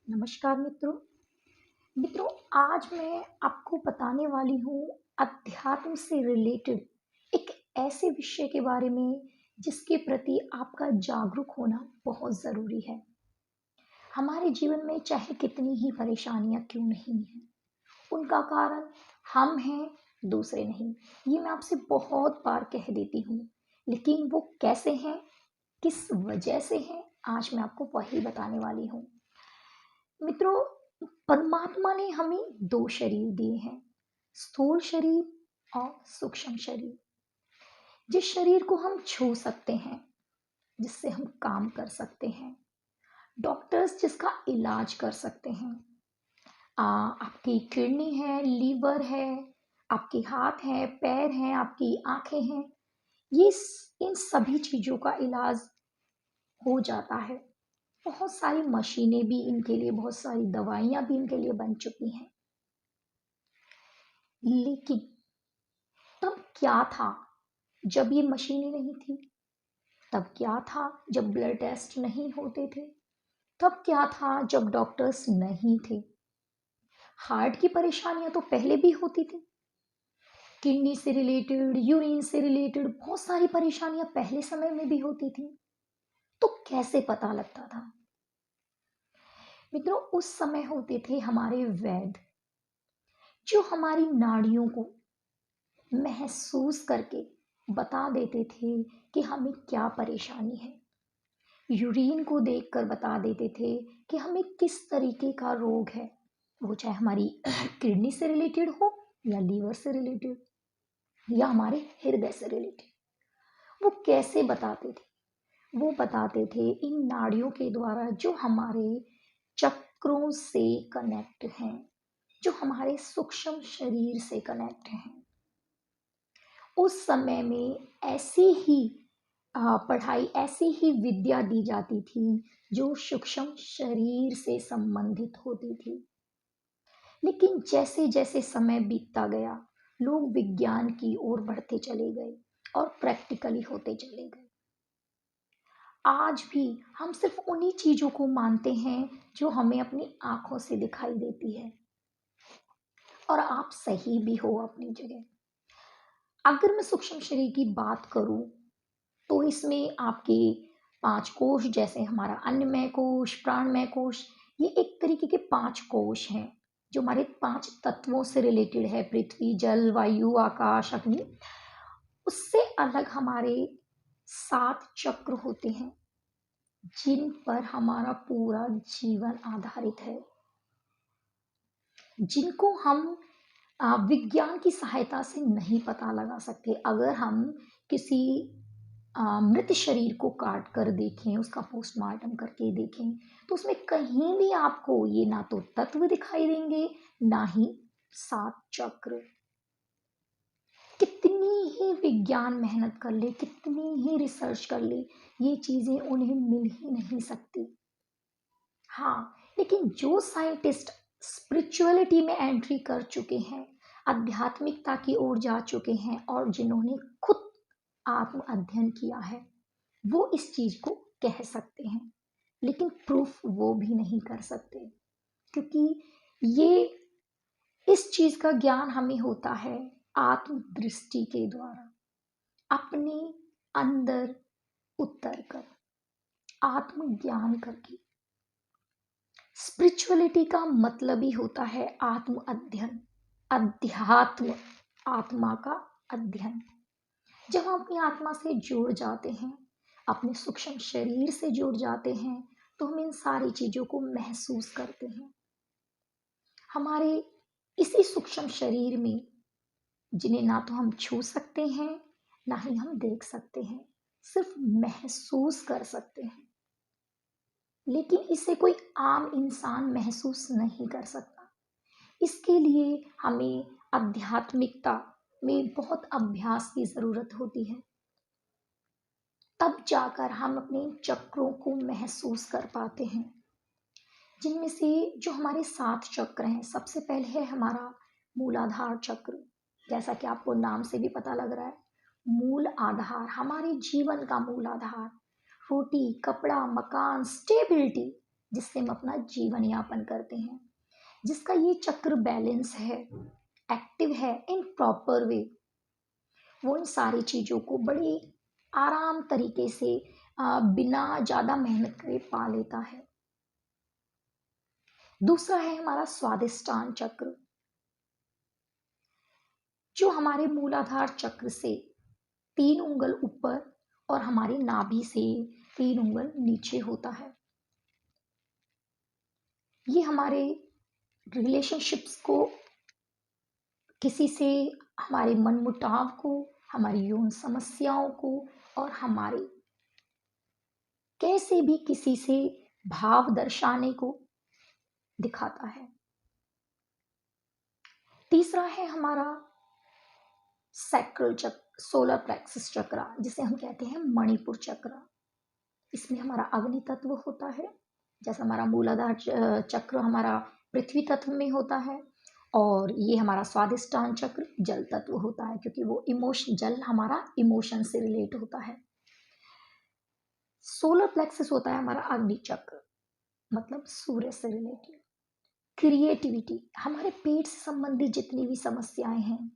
नमस्कार मित्रों। मित्रों, आज मैं आपको बताने वाली हूँ अध्यात्म से रिलेटेड एक ऐसे विषय के बारे में जिसके प्रति आपका जागरूक होना बहुत ज़रूरी है। हमारे जीवन में चाहे कितनी ही परेशानियाँ क्यों नहीं हैं, उनका कारण हम हैं, दूसरे नहीं। ये मैं आपसे बहुत बार कह देती हूँ, लेकिन वो कैसे हैं, किस वजह से हैं, आज मैं आपको वही बताने वाली हूँ। मित्रों, परमात्मा ने हमें दो शरीर दिए हैं, स्थूल शरीर और सूक्ष्म शरीर। जिस शरीर को हम छू सकते हैं, जिससे हम काम कर सकते हैं, डॉक्टर्स जिसका इलाज कर सकते हैं। आपकी किडनी है, लीवर है, आपके हाथ हैं, पैर हैं, आपकी आंखें हैं, इन सभी चीजों का इलाज हो जाता है। बहुत सारी मशीनें भी इनके लिए, बहुत सारी दवाइयां भी इनके लिए बन चुकी हैं। लेकिन तब क्या था जब ये मशीनें नहीं थी? तब क्या था जब ब्लड टेस्ट नहीं होते थे? तब क्या था जब डॉक्टर्स नहीं थे? हार्ट की परेशानियां तो पहले भी होती थी। किडनी से रिलेटेड, यूरिन से रिलेटेड बहुत सारी परेशानियां पहले समय में भी होती थी। तो कैसे पता लगता था? मित्रों, उस समय होते थे हमारे वैद्य, जो हमारी नाड़ियों को महसूस करके बता देते थे कि हमें क्या परेशानी है। यूरिन को देखकर बता देते थे कि हमें किस तरीके का रोग है, वो चाहे हमारी किडनी से रिलेटेड हो या लीवर से रिलेटेड या हमारे हृदय से रिलेटेड। वो कैसे बताते थे? वो बताते थे इन नाड़ियों के द्वारा, जो हमारे चक्रों से कनेक्ट हैं, जो हमारे सूक्ष्म शरीर से कनेक्ट हैं। उस समय में ऐसी ही पढ़ाई, ऐसी ही विद्या दी जाती थी जो सूक्ष्म शरीर से संबंधित होती थी। लेकिन जैसे जैसे समय बीतता गया, लोग विज्ञान की ओर बढ़ते चले गए और प्रैक्टिकली होते चले गए। आज भी हम सिर्फ उन्हीं चीजों को मानते हैं जो हमें अपनी आंखों से दिखाई देती है। और आप सही भी हो अपनी जगह। अगर मैं सूक्ष्म शरीर की बात करूं, तो इसमें आपके 5 कोश, जैसे हमारा अन्नमय कोश, प्राणमय कोश, ये एक तरीके के 5 कोश हैं, जो हमारे 5 तत्वों से रिलेटेड है। पृथ्वी, जल, वायु, आकाश, अग्नि। उससे अलग हमारे 7 चक्र होते हैं, जिन पर हमारा पूरा जीवन आधारित है, जिनको हम विज्ञान की सहायता से नहीं पता लगा सकते। अगर हम किसी मृत शरीर को काट कर देखें, उसका पोस्टमार्टम करके देखें, तो उसमें कहीं भी आपको ये ना तो तत्व दिखाई देंगे, ना ही 7 चक्र। कितनी ही विज्ञान मेहनत कर ले, कितनी ही रिसर्च कर ले, ये चीजें उन्हें मिल ही नहीं सकती। हाँ, लेकिन जो साइंटिस्ट स्पिरिचुअलिटी में एंट्री कर चुके हैं, आध्यात्मिकता की ओर जा चुके हैं, और जिन्होंने खुद आत्म अध्ययन किया है, वो इस चीज को कह सकते हैं। लेकिन प्रूफ वो भी नहीं कर सकते, क्योंकि ये इस चीज का ज्ञान हमें होता है आत्म दृष्टि के द्वारा, अपने अंदर उतर कर, आत्म ज्ञान करके। स्पिरिचुअलिटी का मतलब ही होता है आत्म अध्ययन, अध्यात्म, आत्मा का अध्ययन। जब हम अपनी आत्मा से जुड़ जाते हैं, अपने सूक्ष्म शरीर से जुड़ जाते हैं, तो हम इन सारी चीजों को महसूस करते हैं। हमारे इसी सूक्ष्म शरीर में, जिन्हें ना तो हम छू सकते हैं, ना ही हम देख सकते हैं, सिर्फ महसूस कर सकते हैं। लेकिन इसे कोई आम इंसान महसूस नहीं कर सकता। इसके लिए हमें आध्यात्मिकता में बहुत अभ्यास की जरूरत होती है। तब जाकर हम अपने चक्रों को महसूस कर पाते हैं, जिनमें से जो हमारे 7 चक्र हैं, सबसे पहले है हमारा मूलाधार चक्र। जैसा कि आपको नाम से भी पता लग रहा है, मूल आधार, हमारे जीवन का मूल आधार। रोटी, कपड़ा, मकान, स्टेबिलिटी, जिससे हम अपना जीवन यापन करते हैं। जिसका ये चक्र बैलेंस है, एक्टिव है इन प्रॉपर वे, वो इन सारी चीज़ों को बड़े आराम तरीके से बिना ज़्यादा मेहनत करे पा लेता है। दूसरा है हमारा स्वादिष्टान चक्र, जो हमारे मूलाधार चक्र से 3 उंगल ऊपर और हमारी नाभि से 3 उंगल नीचे होता है। ये हमारे रिलेशनशिप्स को, किसी से हमारे मनमुटाव को, हमारी यौन समस्याओं को और हमारे कैसे भी किसी से भाव दर्शाने को दिखाता है। तीसरा है हमारा सैक्रल चक्र, सोलर प्लेक्सस चक्र, जिसे हम कहते हैं मणिपुर चक्र। इसमें हमारा अग्नि तत्व होता है, जैसा हमारा मूलाधार चक्र हमारा पृथ्वी तत्व में होता है, और ये हमारा स्वादिष्टान चक्र जल तत्व होता है, क्योंकि वो इमोशन, जल हमारा इमोशन से रिलेट होता है। सोलर प्लेक्सस होता है हमारा अग्नि चक्र, मतलब सूर्य से रिलेटेड। क्रिएटिविटी, हमारे पेट से संबंधित जितनी भी समस्याएं हैं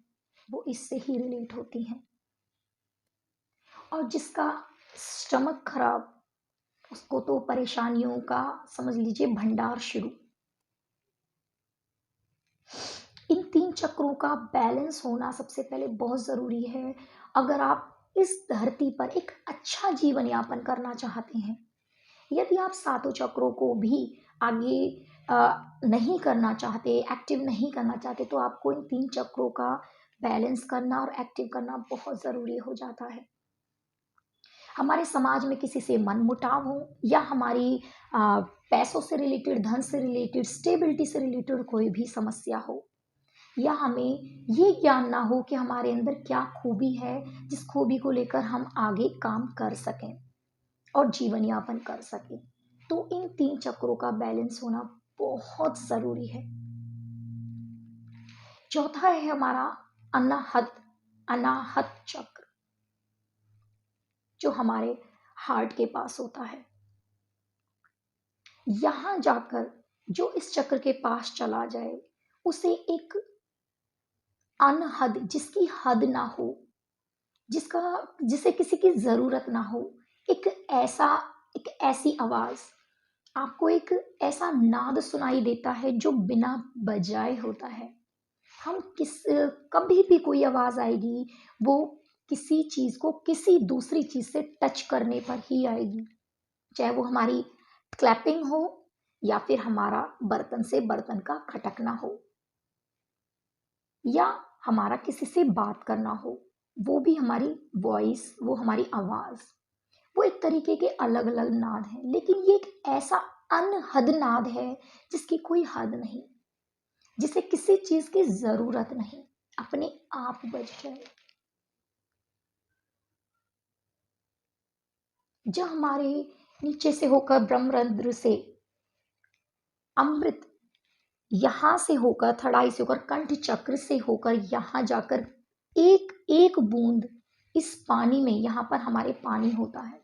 वो इससे ही रिलेट होती हैं। और जिसका स्टमक खराब, उसको तो परेशानियों का समझ लीजिए भंडार शुरू। इन 3 चक्रों का बैलेंस होना सबसे पहले बहुत ज़रूरी है, अगर आप इस धरती पर एक अच्छा जीवन यापन करना चाहते हैं। यदि आप 7 चक्रों को भी आगे नहीं करना चाहते, एक्टिव नहीं करना चाहते, तो आपको इन 3 चक्रों का बैलेंस करना और एक्टिव करना बहुत ज़रूरी हो जाता है। हमारे समाज में किसी से मनमुटाव हो, या हमारी पैसों से रिलेटेड, धन से रिलेटेड, स्टेबिलिटी से रिलेटेड कोई भी समस्या हो, या हमें ये ज्ञान ना हो कि हमारे अंदर क्या खूबी है जिस खूबी को लेकर हम आगे काम कर सकें और जीवन यापन कर सकें, तो इन 3 चक्रों का बैलेंस होना बहुत जरूरी है। चौथा है हमारा अनाहत अनाहत चक्र, जो हमारे हार्ट के पास होता है। यहां जाकर जो इस चक्र के पास चला जाए, उसे एक अनहद, जिसकी हद ना हो, जिसका जिसे किसी की जरूरत ना हो, एक ऐसा एक ऐसी आवाज, आपको एक ऐसा नाद सुनाई देता है जो बिना बजाए होता है। हम किस कभी भी कोई आवाज आएगी, वो किसी चीज को किसी दूसरी चीज से टच करने पर ही आएगी, चाहे वो हमारी क्लैपिंग हो या फिर हमारा बर्तन से बर्तन का खटकना हो, या हमारा किसी से बात करना हो, वो भी हमारी वॉइस, वो हमारी आवाज, वो एक तरीके के अलग अलग नाद हैं, लेकिन ये एक ऐसा अनहद नाद है जिसकी कोई हद नहीं, जिसे किसी चीज की जरूरत नहीं, अपने आप बज जाए। जब हमारे नीचे से होकर ब्रह्मरंध्र से अमृत, यहां से होकर थड़ाई से होकर कंठ चक्र से होकर यहां जाकर एक एक बूंद इस पानी में, यहां पर हमारे पानी होता है,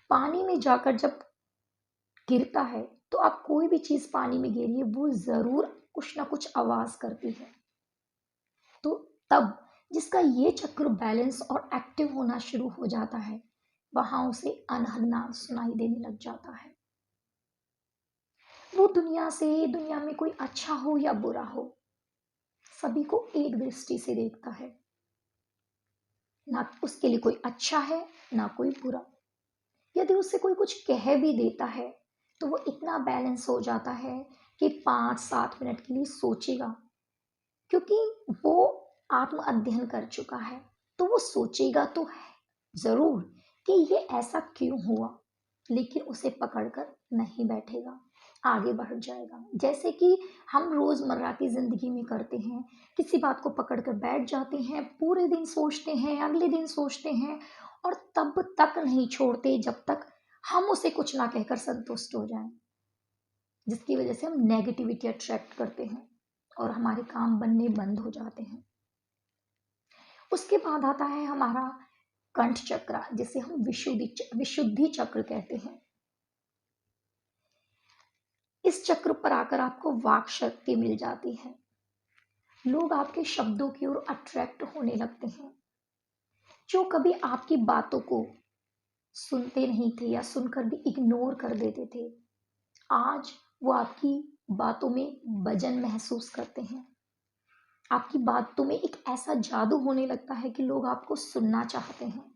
पानी में जाकर जब गिरता है, तो आप कोई भी चीज पानी में गिरी है वो जरूर कुछ ना कुछ आवाज करती है। तो तब जिसका ये चक्र बैलेंस और एक्टिव होना शुरू हो जाता है, वहां उसे अनहद नाद सुनाई देने लग जाता है। वो दुनिया में कोई अच्छा हो या बुरा हो, सभी को एक दृष्टि से देखता है, ना उसके लिए कोई अच्छा है ना कोई बुरा। यदि उससे कोई कुछ कह भी देता है, तो वो इतना बैलेंस हो जाता है कि 5-7 मिनट के लिए सोचेगा, क्योंकि वो आत्म अध्ययन कर चुका है, तो वो सोचेगा तो है जरूर कि ये ऐसा क्यों हुआ, लेकिन उसे पकड़कर नहीं बैठेगा, आगे बढ़ जाएगा। जैसे कि हम रोजमर्रा की जिंदगी में करते हैं, किसी बात को पकड़कर बैठ जाते हैं, पूरे दिन सोचते हैं, अगले दिन सोचते हैं, और तब तक नहीं छोड़ते जब तक हम उसे कुछ ना कहकर संतुष्ट हो जाएं, जिसकी वजह से हम नेगेटिविटी अट्रैक्ट करते हैं और हमारे काम बनने बंद हो जाते हैं। उसके बाद आता है हमारा कंठ चक्र, जिसे हम विशुद्धि चक्र कहते हैं। इस चक्र पर आकर आपको वाक शक्ति मिल जाती है। लोग आपके शब्दों की ओर अट्रैक्ट होने लगते हैं। जो कभी आपकी बातों को सुनते नहीं थे या सुनकर भी इग्नोर कर देते थे, आज वो आपकी बातों में वजन महसूस करते हैं। आपकी बातों में एक ऐसा जादू होने लगता है कि लोग आपको सुनना चाहते हैं,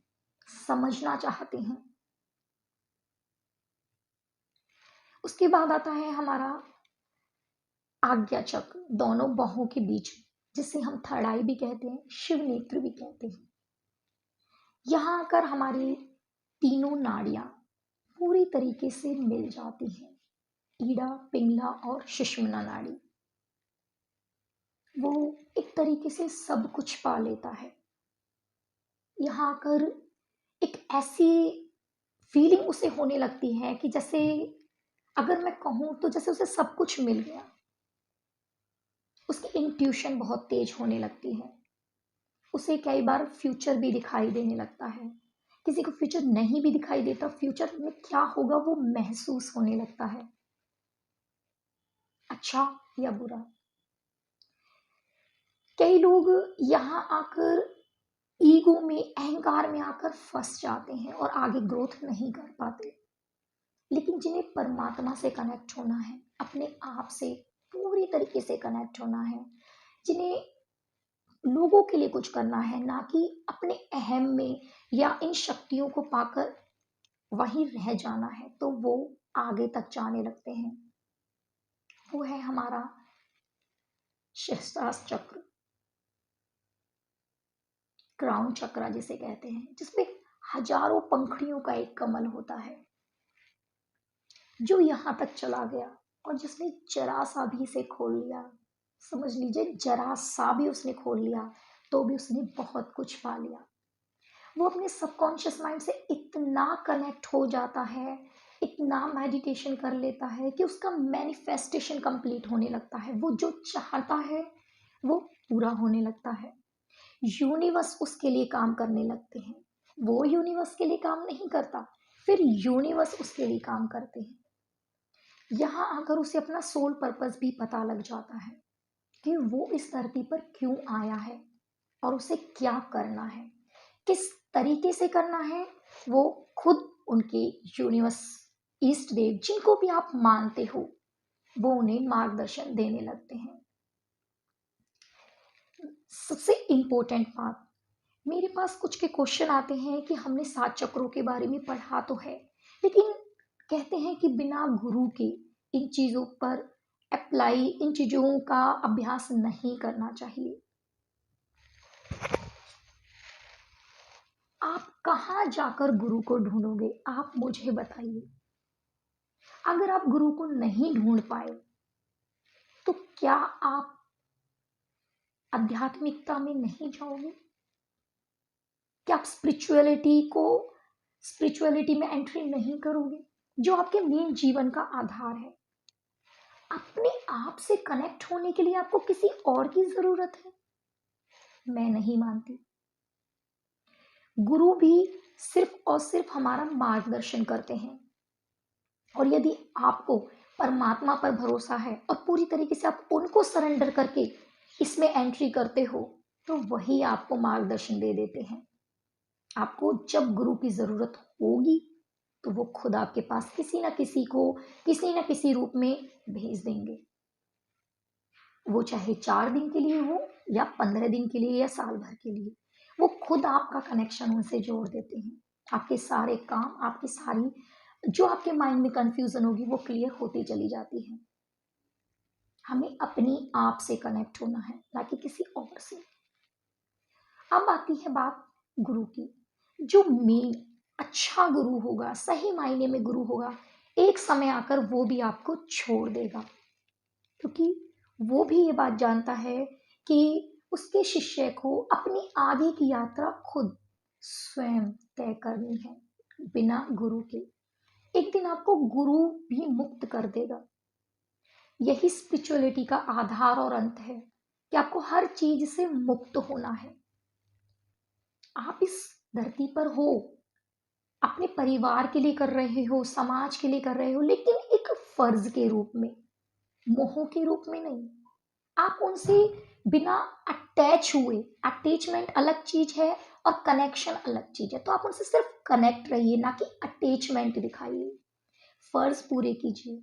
समझना चाहते हैं। उसके बाद आता है हमारा आज्ञा चक्र, दोनों बाहों के बीच, जिसे हम थर्ड आई भी कहते हैं, शिव नेत्र भी कहते हैं। यहाँ आकर हमारी तीनों नाड़ियां पूरी तरीके से मिल जाती हैं। ईड़ा, पिंगला और सुषुम्ना नाड़ी, वो एक तरीके से सब कुछ पा लेता है। यहाँ आकर एक ऐसी फीलिंग उसे होने लगती है कि जैसे, अगर मैं कहूँ तो जैसे उसे सब कुछ मिल गया। उसकी इंट्यूशन बहुत तेज होने लगती है। उसे कई बार फ्यूचर भी दिखाई देने लगता है। किसी को फ्यूचर नहीं भी दिखाई देता, फ्यूचर में क्या होगा वो महसूस होने लगता है, अच्छा या बुरा। कई लोग यहाँ आकर ईगो में, अहंकार में आकर फंस जाते हैं और आगे ग्रोथ नहीं कर पाते। लेकिन जिन्हें परमात्मा से कनेक्ट होना है, अपने आप से पूरी तरीके से कनेक्ट होना है, जिन्हें लोगों के लिए कुछ करना है, ना कि अपने अहम में या इन शक्तियों को पाकर वहीं रह जाना है, तो वो आगे तक जाने लगते हैं। वो है हमारा सहस्त्रार चक्र, क्राउन चक्र जिसे कहते हैं, जिसमें हजारों पंखड़ियों का एक कमल होता है, जो यहाँ तक चला गया और जिसने जरा सा भी इसे खोल लिया, समझ लीजिए जरा सा भी उसने खोल लिया, तो भी उसने बहुत कुछ पा लिया। वो अपने सबकॉन्शियस माइंड से इतना कनेक्ट हो जाता है, इतना मेडिटेशन कर लेता है कि उसका मैनिफेस्टेशन कंप्लीट होने लगता है। वो जो चाहता है वो पूरा होने लगता है। यूनिवर्स उसके लिए काम करने लगते हैं। वो यूनिवर्स के लिए काम नहीं करता, फिर यूनिवर्स उसके लिए काम करते हैं। यहाँ आकर उसे अपना सोल पर्पस भी पता लग जाता है कि वो इस धरती पर क्यों आया है और उसे क्या करना है, किस तरीके से करना है। वो खुद उनके यूनिवर्स, ईष्ट देव, जिनको भी आप मानते हो, वो उन्हें मार्गदर्शन देने लगते हैं। सबसे इम्पोर्टेंट बात, मेरे पास कुछ के क्वेश्चन आते हैं कि हमने 7 चक्रों के बारे में पढ़ा तो है, लेकिन कहते हैं कि बिना गुरु के इन चीज़ों पर अप्लाई, इन चीज़ों का अभ्यास नहीं करना चाहिए। आप कहाँ जाकर गुरु को ढूंढोगे, आप मुझे बताइए। अगर आप गुरु को नहीं ढूंढ पाए तो क्या आप आध्यात्मिकता में नहीं जाओगे? क्या आप स्पिरिचुअलिटी में एंट्री नहीं करोगे, जो आपके मेन जीवन का आधार है? अपने आप से कनेक्ट होने के लिए आपको किसी और की जरूरत है? मैं नहीं मानती। गुरु भी सिर्फ और सिर्फ हमारा मार्गदर्शन करते हैं, और यदि आपको परमात्मा पर भरोसा है और पूरी तरीके से आप उनको सरेंडर करके इसमें एंट्री करते हो, तो वही आपको मार्गदर्शन दे देते हैं। आपको जब गुरु की जरूरत होगी तो वो खुद आपके पास किसी ना किसी को, किसी ना किसी रूप में भेज देंगे। वो चाहे 4 दिन के लिए हो या 15 दिन के लिए या साल भर के लिए, वो खुद आपका कनेक्शन उनसे जोड़ देते हैं। आपके सारे काम, आपकी सारी जो आपके माइंड में कंफ्यूजन होगी वो क्लियर होती चली जाती है। हमें अपनी आप से कनेक्ट होना है, ना कि किसी और से। अब आती है बात गुरु की। जो मेन अच्छा गुरु होगा, सही मायने में गुरु होगा, एक समय आकर वो भी आपको छोड़ देगा, क्योंकि वो भी ये बात जानता है कि उसके शिष्य को अपनी आगे की यात्रा खुद स्वयं तय करनी है, बिना गुरु के। एक दिन आपको गुरु भी मुक्त कर देगा। यही स्पिरिचुअलिटी का आधार और अंत है कि आपको हर चीज से मुक्त होना है। आप इस धरती पर हो, अपने परिवार के लिए कर रहे हो, समाज के लिए कर रहे हो, लेकिन एक फर्ज के रूप में, मोह के रूप में नहीं। आप उनसे बिना अटैच हुए, अटैचमेंट अलग चीज है और कनेक्शन अलग चीज है, तो आप उनसे सिर्फ कनेक्ट रहिए, ना कि अटैचमेंट दिखाइए। फर्ज पूरे कीजिए,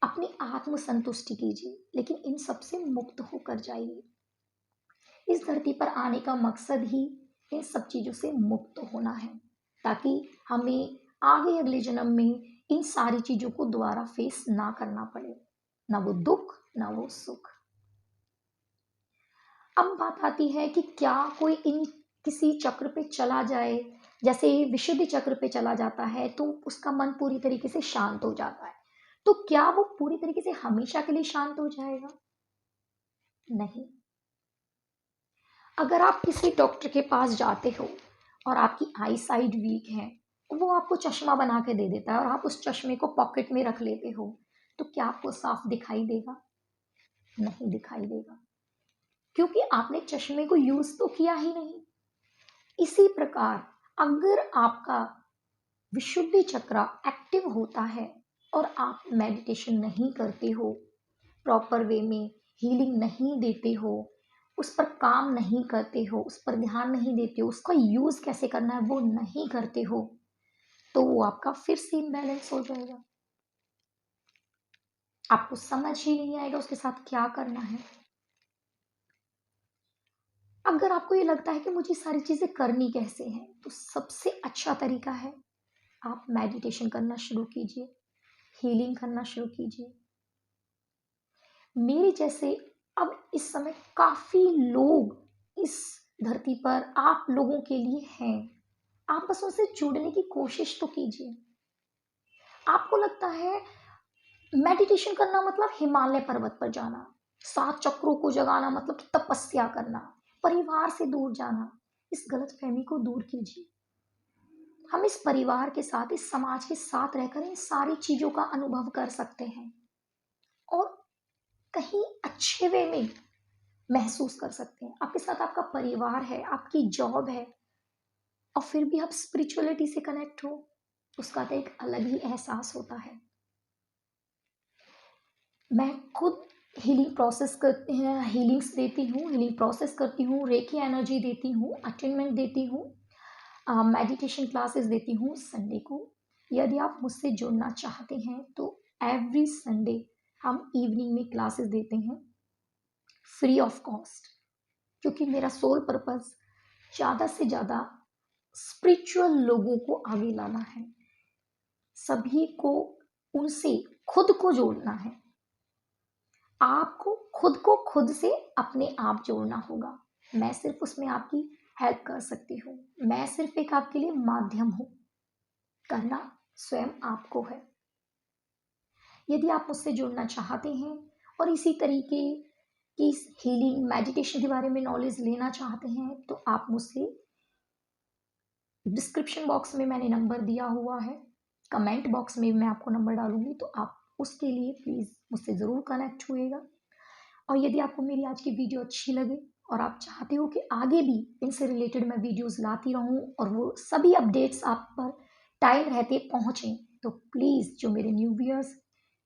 अपनी आत्म संतुष्टि कीजिए, लेकिन इन सब से मुक्त होकर जाइए। इस धरती पर आने का मकसद ही इन सब चीजों से मुक्त होना है, ताकि हमें आगे अगले जन्म में इन सारी चीजों को दोबारा फेस ना करना पड़े, ना वो दुख ना वो सुख। अब बात आती है कि क्या कोई इन किसी चक्र पे चला जाए, जैसे विशुद्धि चक्र पे चला जाता है तो उसका मन पूरी तरीके से शांत हो जाता है, तो क्या वो पूरी तरीके से हमेशा के लिए शांत हो जाएगा? नहीं। अगर आप किसी डॉक्टर के पास जाते हो और आपकी आई साइड वीक है, वो आपको चश्मा बना के दे देता है और आप उस चश्मे को पॉकेट में रख लेते हो, तो क्या आपको साफ दिखाई देगा? नहीं दिखाई देगा, क्योंकि आपने चश्मे को यूज तो किया ही नहीं। इसी प्रकार अगर आपका विशुद्धि चक्र एक्टिव होता है और आप मेडिटेशन नहीं करते हो, प्रॉपर वे में हीलिंग नहीं देते हो, उस पर काम नहीं करते हो, उस पर ध्यान नहीं देते हो, उसका यूज कैसे करना है वो नहीं करते हो, तो वो आपका फिर से इम्बैलेंस हो जाएगा। आपको समझ ही नहीं आएगा उसके साथ क्या करना है। अगर आपको ये लगता है कि मुझे सारी चीजें करनी कैसे हैं, तो सबसे अच्छा तरीका है आप मेडिटेशन करना शुरू कीजिए, हीलिंग करना शुरू कीजिए। मेरे जैसे अब इस समय काफी लोग इस धरती पर आप लोगों के लिए हैं। आप बस उनसे जुड़ने की कोशिश तो कीजिए। आपको लगता है मेडिटेशन करना मतलब हिमालय पर्वत पर जाना, 7 चक्रों को जगाना मतलब तपस्या करना, परिवार से दूर जाना। इस गलतफहमी को दूर कीजिए। हम इस परिवार के साथ, इस समाज के साथ रहकर इन सारी चीजों का अनुभव कर सकते हैं और कहीं अच्छे वे में महसूस कर सकते हैं। आपके साथ आपका परिवार है, आपकी जॉब है, और फिर भी आप स्पिरिचुअलिटी से कनेक्ट हो, उसका तो एक अलग ही एहसास होता है। मैं खुद हीलिंग प्रोसेस करती हैं, हीलिंग्स देती हूँ, हीलिंग प्रोसेस करती हूँ, रेकी एनर्जी देती हूँ, अटेनमेंट देती हूँ, मेडिटेशन क्लासेस देती हूँ संडे को। यदि आप मुझसे जुड़ना चाहते हैं तो एवरी संडे हम इवनिंग में क्लासेस देते हैं फ्री ऑफ कॉस्ट, क्योंकि मेरा सोल पर्पस ज़्यादा से ज़्यादा स्पिरिचुअल लोगों को आगे लाना है, सभी को उनसे खुद को जोड़ना है। आपको खुद को खुद से अपने आप जोड़ना होगा। मैं सिर्फ उसमें आपकी हेल्प कर सकती हूँ, मैं सिर्फ एक आपके लिए माध्यम हूँ, करना स्वयं आपको है। यदि आप मुझसे जुड़ना चाहते हैं और इसी तरीके की हीलिंग मेडिटेशन के बारे में नॉलेज लेना चाहते हैं, तो आप मुझसे डिस्क्रिप्शन बॉक्स में मैंने नंबर दिया हुआ है, कमेंट बॉक्स में मैं आपको नंबर डालूंगी, तो आप उसके लिए प्लीज़ मुझसे ज़रूर कनेक्ट हुएगा। और यदि आपको मेरी आज की वीडियो अच्छी लगे और आप चाहते हो कि आगे भी इनसे रिलेटेड मैं वीडियोस लाती रहूं और वो सभी अपडेट्स आप पर टाइम रहते पहुंचें, तो प्लीज़ जो मेरे न्यू व्यूअर्स,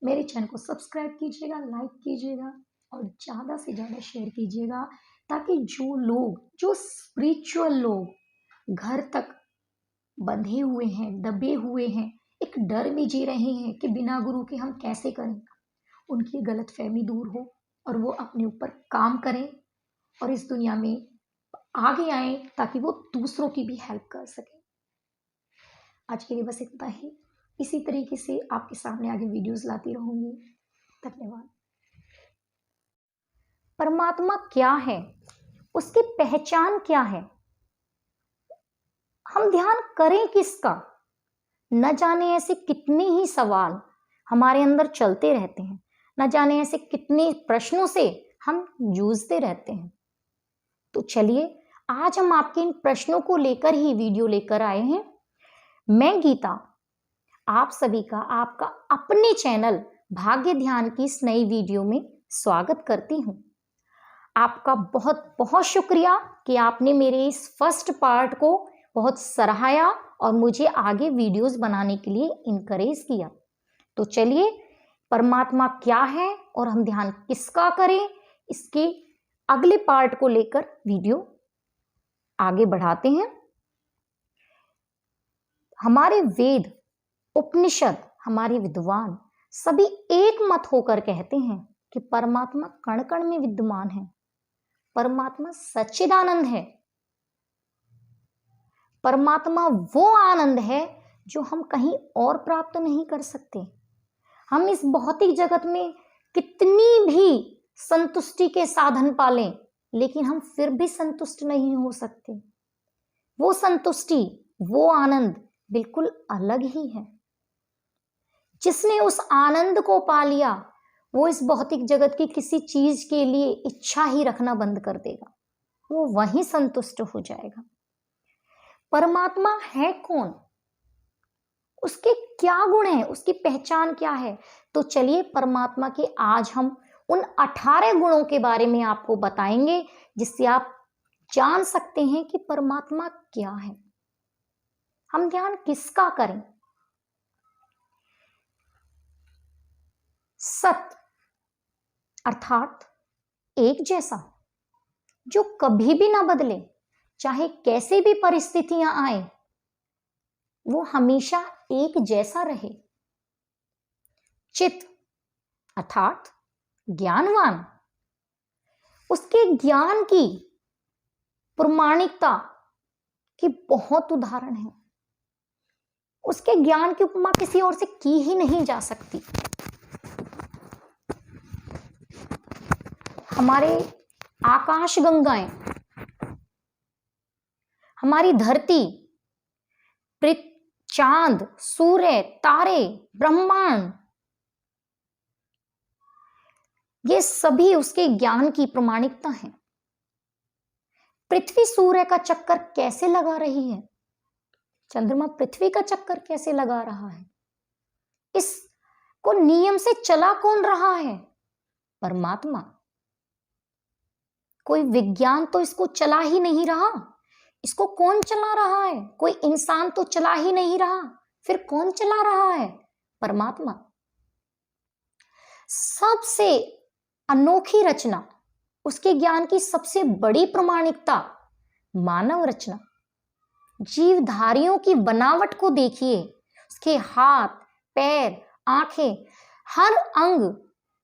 मेरे चैनल को सब्सक्राइब कीजिएगा, लाइक कीजिएगा और ज़्यादा से ज़्यादा शेयर कीजिएगा, ताकि जो लोग, जो स्पिरिचुअल लोग घर तक बंधे हुए हैं, दबे हुए हैं, एक डर में जी रहे हैं कि बिना गुरु के हम कैसे करें, उनकी गलतफहमी दूर हो और वो अपने ऊपर काम करें और इस दुनिया में आगे आए, ताकि वो दूसरों की भी हेल्प कर सकें। आज के लिए बस इतना ही। इसी तरीके से आपके सामने आगे वीडियोस लाती रहूंगी। धन्यवाद। परमात्मा क्या है, उसकी पहचान क्या है, हम ध्यान करें किसका? न जाने ऐसे कितने ही सवाल हमारे अंदर चलते रहते हैं, न जाने ऐसे कितने प्रश्नों से हम जूझते रहते हैं। तो चलिए, आज हम आपके इन प्रश्नों को लेकर ही वीडियो लेकर आए हैं। मैं गीता आप सभी का आपका अपने चैनल भाग्य ध्यान की इस नई वीडियो में स्वागत करती हूँ। आपका बहुत बहुत शुक्रिया कि आपने मेरे इस फर्स्ट पार्ट को बहुत सराहाया और मुझे आगे वीडियोस बनाने के लिए इनकरेज किया। तो चलिए परमात्मा क्या है और हम ध्यान किसका करें, इसके अगले पार्ट को लेकर वीडियो आगे बढ़ाते हैं। हमारे वेद, उपनिषद, हमारे विद्वान सभी एक मत होकर कहते हैं कि परमात्मा कण कण में विद्यमान है। परमात्मा सच्चिदानंद है। परमात्मा वो आनंद है जो हम कहीं और प्राप्त नहीं कर सकते। हम इस भौतिक जगत में कितनी भी संतुष्टि के साधन पालें, लेकिन हम फिर भी संतुष्ट नहीं हो सकते। वो संतुष्टि, वो आनंद बिल्कुल अलग ही है। जिसने उस आनंद को पा लिया, वो इस भौतिक जगत की किसी चीज के लिए इच्छा ही रखना बंद कर देगा, वो वहीं संतुष्ट हो जाएगा। परमात्मा है कौन, उसके क्या गुण हैं, उसकी पहचान क्या है? तो चलिए परमात्मा के आज हम उन 18 गुणों के बारे में आपको बताएंगे, जिससे आप जान सकते हैं कि परमात्मा क्या है। हम ध्यान किसका करें? सत अर्थात एक जैसा, जो कभी भी ना बदले, चाहे कैसे भी परिस्थितियां आए, वो हमेशा एक जैसा रहे। चित अर्थात ज्ञानवान, उसके ज्ञान की प्रामाणिकता की बहुत उदाहरण है। उसके ज्ञान की उपमा किसी और से की ही नहीं जा सकती। हमारे आकाश गंगाएं, हमारी धरती, चांद, सूर्य, तारे, ब्रह्मांड, ये सभी उसके ज्ञान की प्रामाणिकता है। पृथ्वी सूर्य का चक्कर कैसे लगा रही है, चंद्रमा पृथ्वी का चक्कर कैसे लगा रहा है, इसको नियम से चला कौन रहा है? परमात्मा। कोई विज्ञान तो इसको चला ही नहीं रहा। इसको कौन चला रहा है? कोई इंसान तो चला ही नहीं रहा। फिर कौन चला रहा है? परमात्मा। सबसे अनोखी रचना, उसके ज्ञान की सबसे बड़ी प्रामाणिकता, मानव रचना। जीवधारियों की बनावट को देखिए, उसके हाथ, पैर, आंखें, हर अंग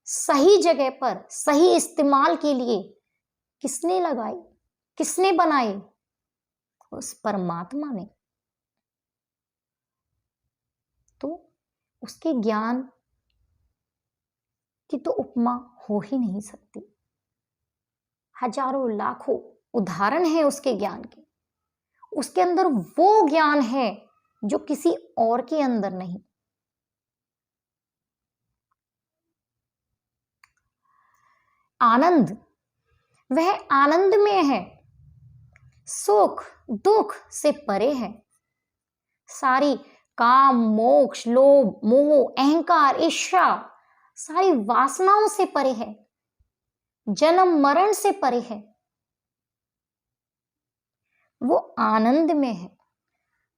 सही जगह पर सही इस्तेमाल के लिए किसने लगाई, किसने बनाई? उस परमात्मा ने। तो उसके ज्ञान की तो उपमा हो ही नहीं सकती। हजारों लाखों उदाहरण है उसके ज्ञान के। उसके अंदर वो ज्ञान है जो किसी और के अंदर नहीं। आनंद, वह आनंद में है, सुख दुख से परे है। सारी काम, मोक्ष, लोभ, मोह, अहंकार, ईर्ष्या, सारी वासनाओं से परे है, जन्म मरण से परे है। वो आनंद में है,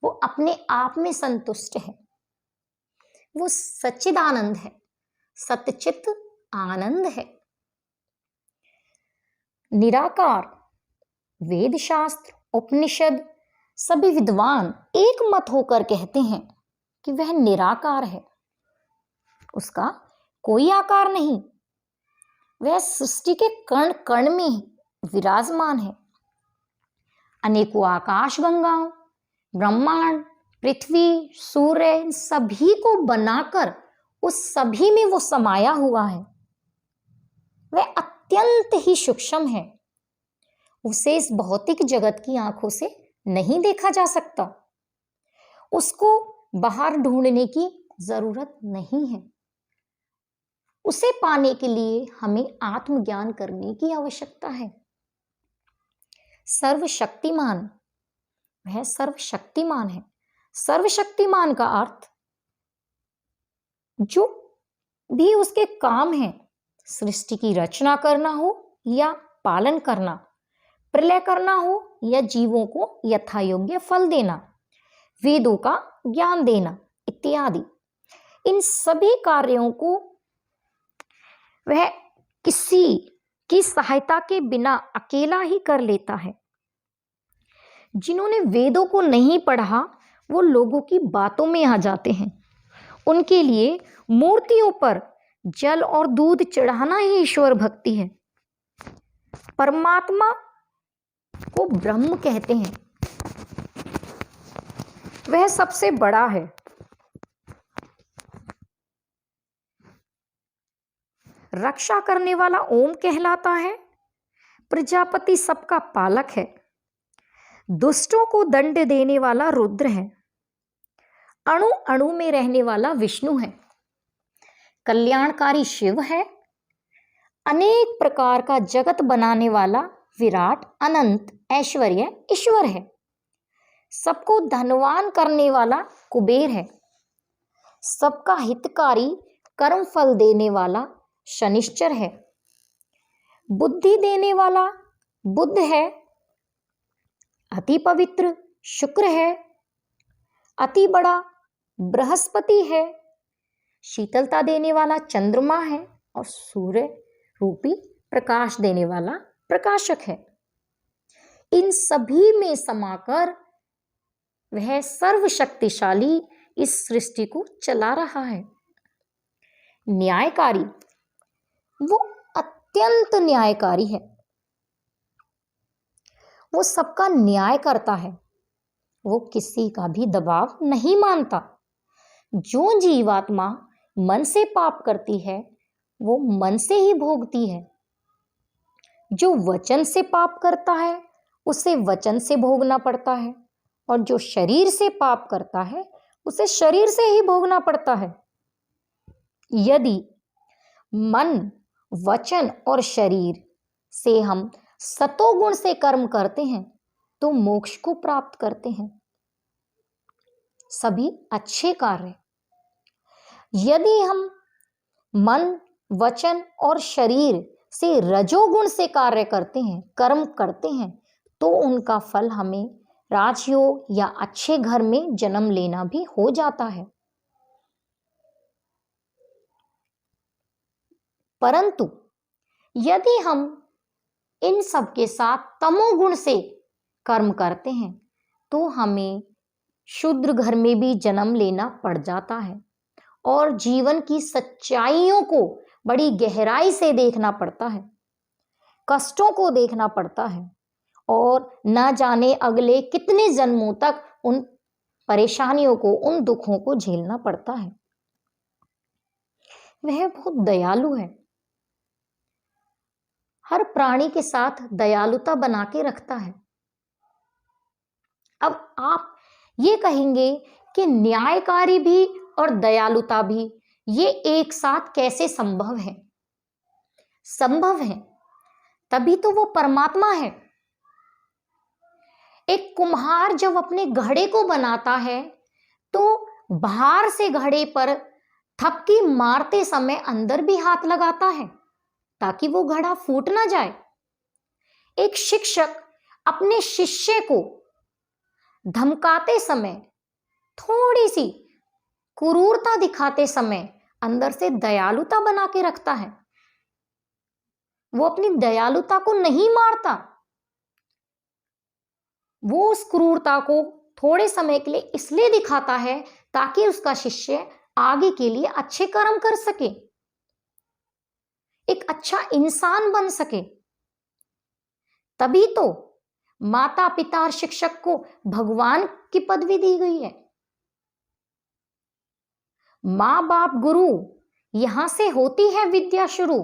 वो अपने आप में संतुष्ट है। वो सच्चिदानंद है, सतचित आनंद है। निराकार, वेद शास्त्र, उपनिषद, सभी विद्वान एक मत होकर कहते हैं कि वह निराकार है। उसका कोई आकार नहीं, वह सृष्टि के कण कण में विराजमान है। अनेकों आकाश गंगाओं, ब्रह्मांड, पृथ्वी, सूर्य, सभी को बनाकर उस सभी में वो समाया हुआ है। वह अत्यंत ही सूक्ष्म है, उसे इस भौतिक जगत की आंखों से नहीं देखा जा सकता। उसको बाहर ढूंढने की जरूरत नहीं है। उसे पाने के लिए हमें आत्मज्ञान करने की आवश्यकता है। सर्वशक्तिमान, वह सर्वशक्तिमान है। सर्वशक्तिमान का अर्थ जो भी उसके काम है, सृष्टि की रचना करना हो या पालन करना, प्रलय करना हो या जीवों को यथायोग्य फल देना, वेदों का ज्ञान देना इत्यादि, इन सभी कार्यों को वह किसी की सहायता के बिना अकेला ही कर लेता है। जिन्होंने वेदों को नहीं पढ़ा वो लोगों की बातों में आ जाते हैं। उनके लिए मूर्तियों पर जल और दूध चढ़ाना ही ईश्वर भक्ति है। परमात्मा को ब्रह्म कहते हैं, वह सबसे बड़ा है। रक्षा करने वाला ओम कहलाता है। प्रजापति सबका पालक है। दुष्टों को दंड देने वाला रुद्र है। अणु अणु में रहने वाला विष्णु है। कल्याणकारी शिव है। अनेक प्रकार का जगत बनाने वाला विराट अनंत ऐश्वर्य ईश्वर है। सबको धनवान करने वाला कुबेर है। सबका हितकारी कर्म फल देने वाला शनिश्चर है। बुद्धि देने वाला बुध है। अति पवित्र शुक्र है। अति बड़ा बृहस्पति है। शीतलता देने वाला चंद्रमा है और सूर्य रूपी प्रकाश देने वाला प्रकाशक है। इन सभी में समाकर वह सर्वशक्तिशाली इस सृष्टि को चला रहा है। न्यायकारी, वो अत्यंत न्यायकारी है। वो सबका न्याय करता है। वो किसी का भी दबाव नहीं मानता। जो जीवात्मा मन से पाप करती है वो मन से ही भोगती है। जो वचन से पाप करता है उसे वचन से भोगना पड़ता है, और जो शरीर से पाप करता है उसे शरीर से ही भोगना पड़ता है। यदि मन, वचन और शरीर से हम सतोगुण से कर्म करते हैं तो मोक्ष को प्राप्त करते हैं, सभी अच्छे कार्य। यदि हम मन, वचन और शरीर से रजोगुण से कार्य करते हैं, कर्म करते हैं, तो उनका फल हमें राजयोग या अच्छे घर में जन्म लेना भी हो जाता है। परंतु यदि हम इन सब के साथ तमोगुण से कर्म करते हैं तो हमें शूद्र घर में भी जन्म लेना पड़ जाता है और जीवन की सच्चाइयों को बड़ी गहराई से देखना पड़ता है, कष्टों को देखना पड़ता है, और न जाने अगले कितने जन्मों तक उन परेशानियों को, उन दुखों को झेलना पड़ता है। वह बहुत दयालु है। हर प्राणी के साथ दयालुता बना के रखता है। अब आप ये कहेंगे कि न्यायकारी भी और दयालुता भी ये एक साथ कैसे संभव है? संभव है, तभी तो वो परमात्मा है। एक कुम्हार जब अपने घड़े को बनाता है तो बाहर से घड़े पर थपकी मारते समय अंदर भी हाथ लगाता है ताकि वो घड़ा फूट ना जाए। एक शिक्षक अपने शिष्य को धमकाते समय, थोड़ी सी क्रूरता दिखाते समय अंदर से दयालुता बना के रखता है। वो अपनी दयालुता को नहीं मारता। वो उस क्रूरता को थोड़े समय के लिए इसलिए दिखाता है ताकि उसका शिष्य आगे के लिए अच्छे कर्म कर सके, एक अच्छा इंसान बन सके। तभी तो माता पिता और शिक्षक को भगवान की पदवी दी गई है। मां बाप गुरु, यहां से होती है विद्या शुरू।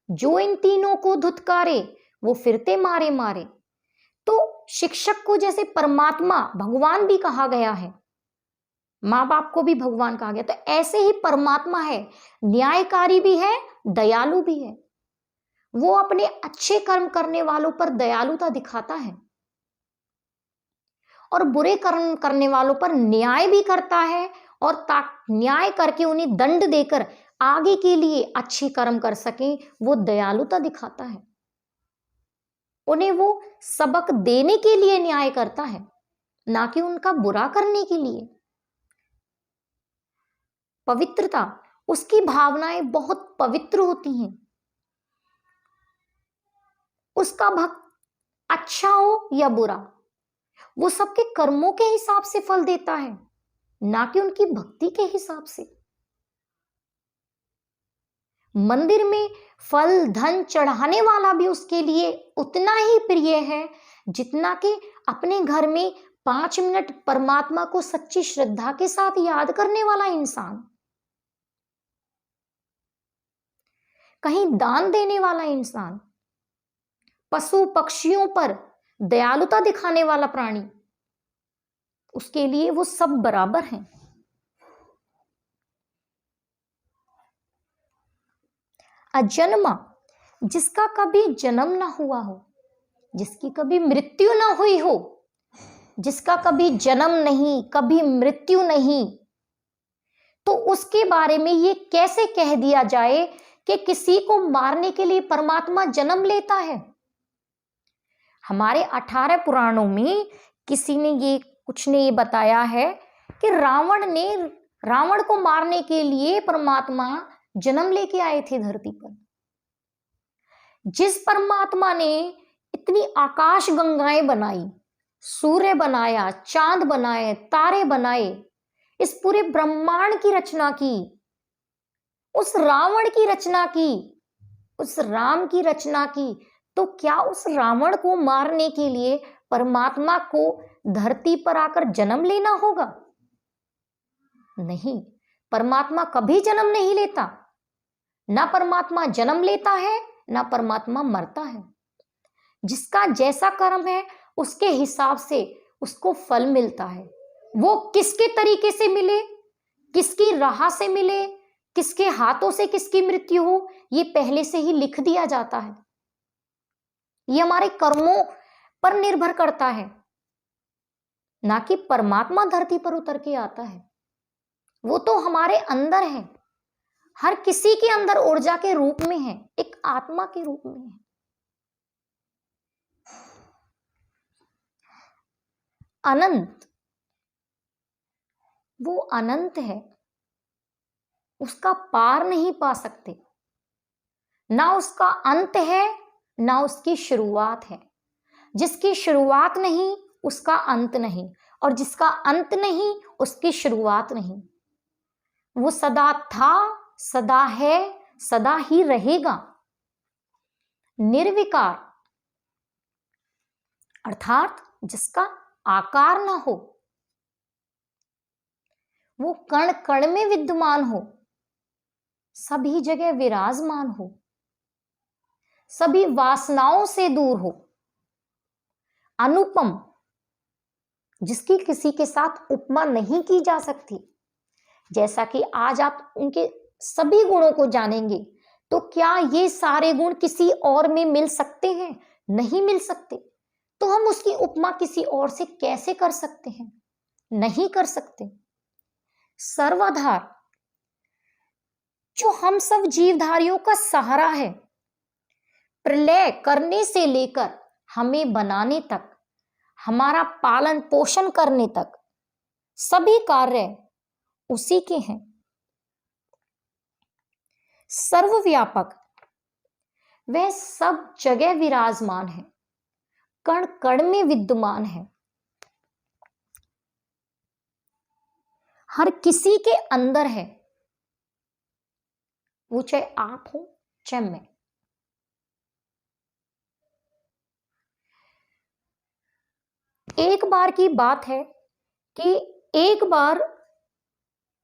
जो इन तीनों को धुतकारे वो फिरते मारे मारे। तो शिक्षक को जैसे परमात्मा, भगवान भी कहा गया है, मां बाप को भी भगवान कहा गया, तो ऐसे ही परमात्मा है, न्यायकारी भी है, दयालु भी है। वो अपने अच्छे कर्म करने वालों पर दयालुता दिखाता है और बुरे कर्म करने वालों पर न्याय भी करता है, और न्याय करके उन्हें दंड देकर आगे के लिए अच्छे कर्म कर सके, वो दयालुता दिखाता है। उन्हें वो सबक देने के लिए न्याय करता है, ना कि उनका बुरा करने के लिए। पवित्रता, उसकी भावनाएं बहुत पवित्र होती हैं। उसका भक्त अच्छा हो या बुरा, वो सबके कर्मों के हिसाब से फल देता है, ना कि उनकी भक्ति के हिसाब से। मंदिर में फल धन चढ़ाने वाला भी उसके लिए उतना ही प्रिय है जितना कि अपने घर में 5 मिनट परमात्मा को सच्ची श्रद्धा के साथ याद करने वाला इंसान, कहीं दान देने वाला इंसान, पशु पक्षियों पर दयालुता दिखाने वाला प्राणी, उसके लिए वो सब बराबर हैं। अजन्मा, जिसका कभी जन्म ना हुआ हो, जिसकी कभी मृत्यु ना हुई हो, जिसका कभी जन्म नहीं कभी मृत्यु नहीं, तो उसके बारे में ये कैसे कह दिया जाए कि किसी को मारने के लिए परमात्मा जन्म लेता है? हमारे 18 पुराणों में किसी ने ये बताया है कि रावण को मारने के लिए परमात्मा जन्म लेके आए थे धरती पर। जिस परमात्मा ने इतनी आकाश गंगाएं बनाई, सूर्य बनाया, चांद बनाए, तारे बनाए, इस पूरे ब्रह्मांड की रचना की, उस रावण की रचना की, उस राम की रचना की, तो क्या उस रावण को मारने के लिए परमात्मा को धरती पर आकर जन्म लेना होगा? नहीं, परमात्मा कभी जन्म नहीं लेता। ना परमात्मा जन्म लेता है, ना परमात्मा मरता है। जिसका जैसा कर्म है उसके हिसाब से उसको फल मिलता है। वो किसके तरीके से मिले, किसकी राह से मिले, किसके हाथों से किसकी मृत्यु हो, ये पहले से ही लिख दिया जाता है। ये हमारे कर्मों पर निर्भर करता है, ना कि परमात्मा धरती पर उतर के आता है। वो तो हमारे अंदर है, हर किसी के अंदर ऊर्जा के रूप में है, एक आत्मा के रूप में है। अनंत, वो अनंत है, उसका पार नहीं पा सकते। ना उसका अंत है, ना उसकी शुरुआत है। जिसकी शुरुआत नहीं उसका अंत नहीं, और जिसका अंत नहीं उसकी शुरुआत नहीं। वो सदा था, सदा है, सदा ही रहेगा। निर्विकार अर्थात जिसका आकार ना हो, वो कण कण में विद्यमान हो, सभी जगह विराजमान हो, सभी वासनाओं से दूर हो। अनुपम, जिसकी किसी के साथ उपमा नहीं की जा सकती। जैसा कि आज आप उनके सभी गुणों को जानेंगे, तो क्या ये सारे गुण किसी और में मिल सकते हैं? नहीं मिल सकते। तो हम उसकी उपमा किसी और से कैसे कर सकते हैं? नहीं कर सकते। सर्वाधार, जो हम सब जीवधारियों का सहारा है, प्रलय करने से लेकर हमें बनाने तक, हमारा पालन पोषण करने तक सभी कार्य उसी के हैं। सर्वव्यापक, वह सब जगह विराजमान है, कण कण में विद्यमान है, हर किसी के अंदर है, वो चाहे आप हो चाहे मैं। एक बार की बात है कि एक बार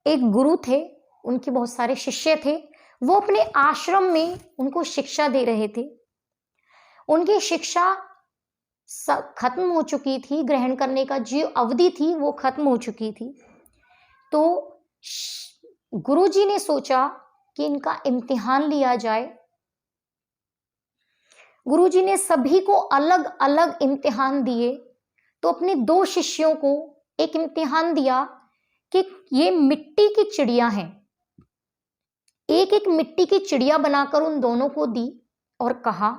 एक गुरु थे, उनके बहुत सारे शिष्य थे। वो अपने आश्रम में उनको शिक्षा दे रहे थे। उनकी शिक्षा खत्म हो चुकी थी, ग्रहण करने का जो अवधि थी वो खत्म हो चुकी थी। तो गुरुजी ने सोचा कि इनका इम्तिहान लिया जाए। गुरुजी ने सभी को अलग अलग इम्तिहान दिए। तो अपने 2 शिष्यों को एक इम्तिहान दिया कि ये मिट्टी की चिड़िया हैं। एक एक मिट्टी की चिड़िया बनाकर उन दोनों को दी और कहा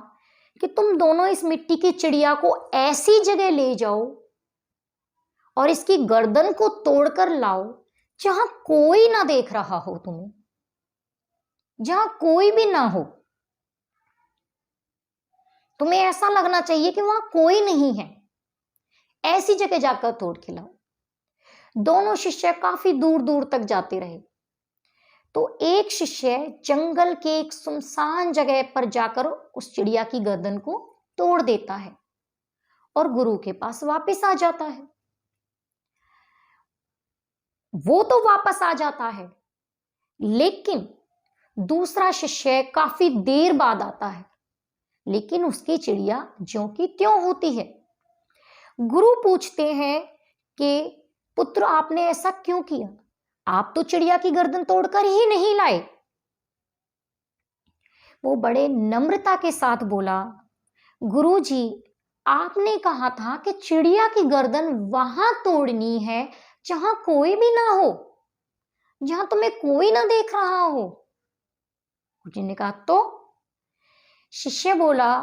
कि तुम दोनों इस मिट्टी की चिड़िया को ऐसी जगह ले जाओ और इसकी गर्दन को तोड़कर लाओ जहां कोई ना देख रहा हो तुम्हें, जहां कोई भी ना हो, तुम्हें ऐसा लगना चाहिए कि वहां कोई नहीं है, ऐसी जगह जाकर तोड़ खिलाओ। दोनों शिष्य काफी दूर दूर तक जाते रहे, तो एक शिष्य जंगल के एक सुनसान जगह पर जाकर उस चिड़िया की गर्दन को तोड़ देता है और गुरु के पास वापस आ जाता है। वो तो वापस आ जाता है, लेकिन दूसरा शिष्य काफी देर बाद आता है, लेकिन उसकी चिड़िया ज्यों की त्यों होती है। गुरु पूछते हैं कि पुत्र, आपने ऐसा क्यों किया? आप तो चिड़िया की गर्दन तोड़कर ही नहीं लाए। वो बड़े नम्रता के साथ बोला, गुरुजी, आपने कहा था कि चिड़िया की गर्दन वहां तोड़नी है जहां कोई भी ना हो, जहां तुम्हें कोई ना देख रहा हो। गुरुजी ने कहा तो? शिष्य बोला,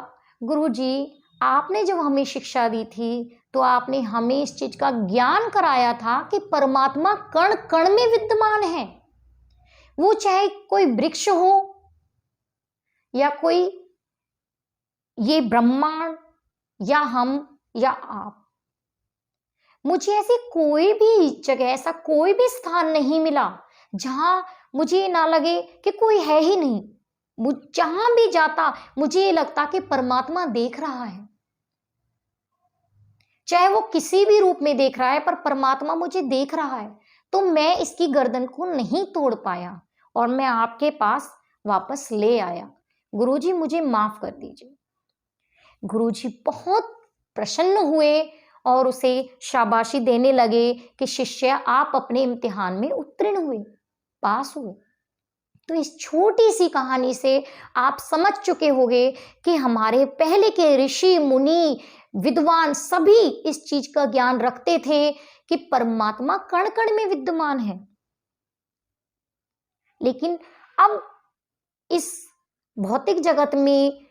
गुरुजी, आपने जब हमें शिक्षा दी थी तो आपने हमें इस चीज का ज्ञान कराया था कि परमात्मा कण कण में विद्यमान है। वो चाहे कोई वृक्ष हो या कोई ये ब्रह्मांड या हम या आप, मुझे ऐसी कोई भी जगह, ऐसा कोई भी स्थान नहीं मिला जहां मुझे ये ना लगे कि कोई है ही नहीं। जहां भी जाता मुझे ये लगता कि परमात्मा देख रहा है, चाहे वो किसी भी रूप में देख रहा है, पर परमात्मा मुझे देख रहा है। तो मैं इसकी गर्दन को नहीं तोड़ पाया और मैं आपके पास वापस ले आया। गुरुजी, मुझे माफ कर दीजिए। गुरुजी बहुत प्रसन्न हुए और उसे शाबाशी देने लगे कि शिष्य, आप अपने इम्तिहान में उत्तीर्ण हुए, पास हुए। तो इस छोटी सी कहानी से आप समझ चुके होंगे कि हमारे पहले के ऋषि मुनि विद्वान सभी इस चीज का ज्ञान रखते थे कि परमात्मा कण कण में विद्यमान है। लेकिन अब इस भौतिक जगत में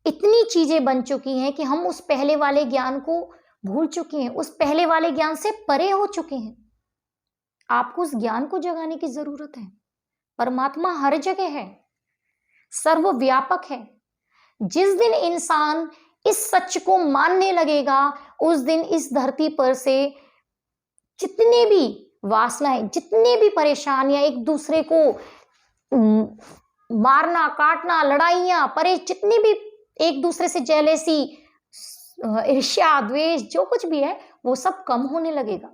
इतनी चीजें बन चुकी हैं कि हम उस पहले वाले ज्ञान को भूल चुके हैं, उस पहले वाले ज्ञान से परे हो चुके हैं। आपको उस ज्ञान को जगाने की जरूरत है। परमात्मा हर जगह है, सर्वव्यापक है। जिस दिन इंसान इस सच को मानने लगेगा, उस दिन इस धरती पर से जितने भी वासनाएं, जितने भी परेशानियां, एक दूसरे को मारना काटना, लड़ाइयां, परे जितनी भी एक दूसरे से जेलेसी, ईर्ष्या, द्वेष, जो कुछ भी है, वो सब कम होने लगेगा।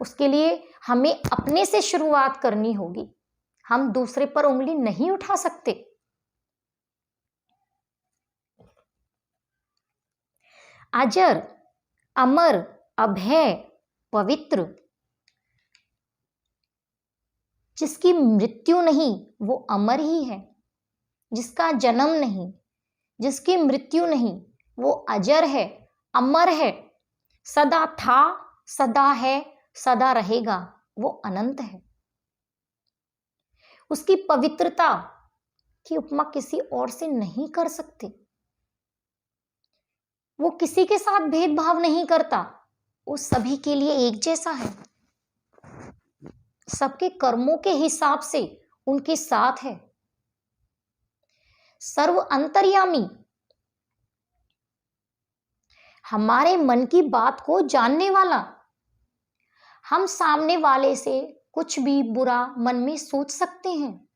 उसके लिए हमें अपने से शुरुआत करनी होगी। हम दूसरे पर उंगली नहीं उठा सकते। अजर, अमर, अभय, पवित्र, जिसकी मृत्यु नहीं वो अमर ही है, जिसका जन्म नहीं, जिसकी मृत्यु नहीं वो अजर है, अमर है, सदा था, सदा है, सदा रहेगा, वो अनंत है। उसकी पवित्रता की उपमा किसी और से नहीं कर सकते। वो किसी के साथ भेदभाव नहीं करता, वो सभी के लिए एक जैसा है, सबके कर्मों के हिसाब से उनके साथ है। सर्व अंतर्यामी, हमारे मन की बात को जानने वाला। हम सामने वाले से कुछ भी बुरा मन में सोच सकते हैं,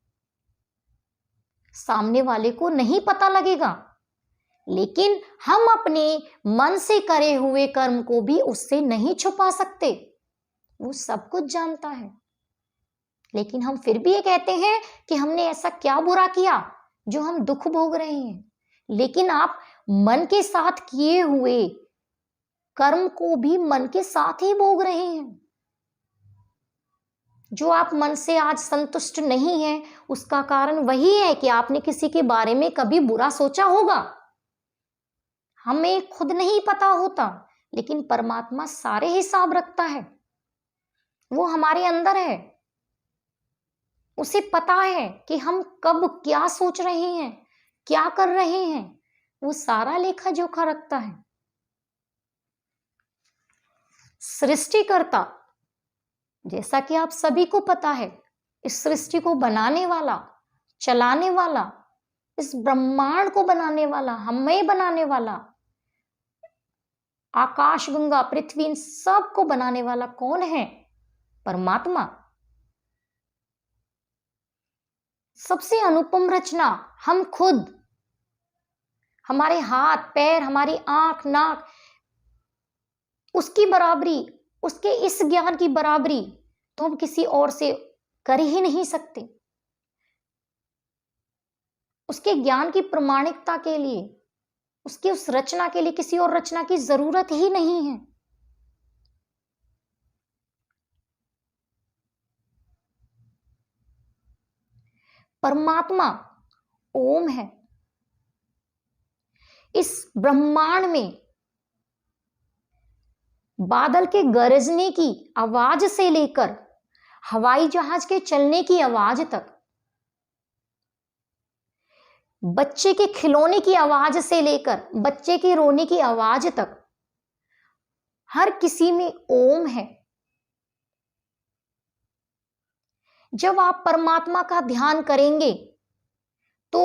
सामने वाले को नहीं पता लगेगा, लेकिन हम अपने मन से करे हुए कर्म को भी उससे नहीं छुपा सकते। वो सब कुछ जानता है, लेकिन हम फिर भी ये कहते हैं कि हमने ऐसा क्या बुरा किया जो हम दुख भोग रहे हैं। लेकिन आप मन के साथ किए हुए कर्म को भी मन के साथ ही भोग रहे हैं। जो आप मन से आज संतुष्ट नहीं है, उसका कारण वही है कि आपने किसी के बारे में कभी बुरा सोचा होगा। हमें खुद नहीं पता होता, लेकिन परमात्मा सारे हिसाब रखता है। वो हमारे अंदर है, उसे पता है कि हम कब क्या सोच रहे हैं, क्या कर रहे हैं। वो सारा लेखा जोखा रखता है। सृष्टिकर्ता जैसा कि आप सभी को पता है, इस सृष्टि को बनाने वाला, चलाने वाला, इस ब्रह्मांड को बनाने वाला, हमें बनाने वाला, आकाश गंगा पृथ्वी इन सब को बनाने वाला कौन है? परमात्मा। सबसे अनुपम रचना हम खुद, हमारे हाथ पैर, हमारी आंख नाक, उसकी बराबरी, उसके इस ज्ञान की बराबरी तो हम किसी और से कर ही नहीं सकते। उसके ज्ञान की प्रामाणिकता के लिए, उसकी उस रचना के लिए किसी और रचना की जरूरत ही नहीं है। परमात्मा ओम है। इस ब्रह्मांड में बादल के गरजने की आवाज से लेकर हवाई जहाज के चलने की आवाज तक, बच्चे के खिलौने की आवाज से लेकर बच्चे के रोने की आवाज तक, हर किसी में ओम है। जब आप परमात्मा का ध्यान करेंगे तो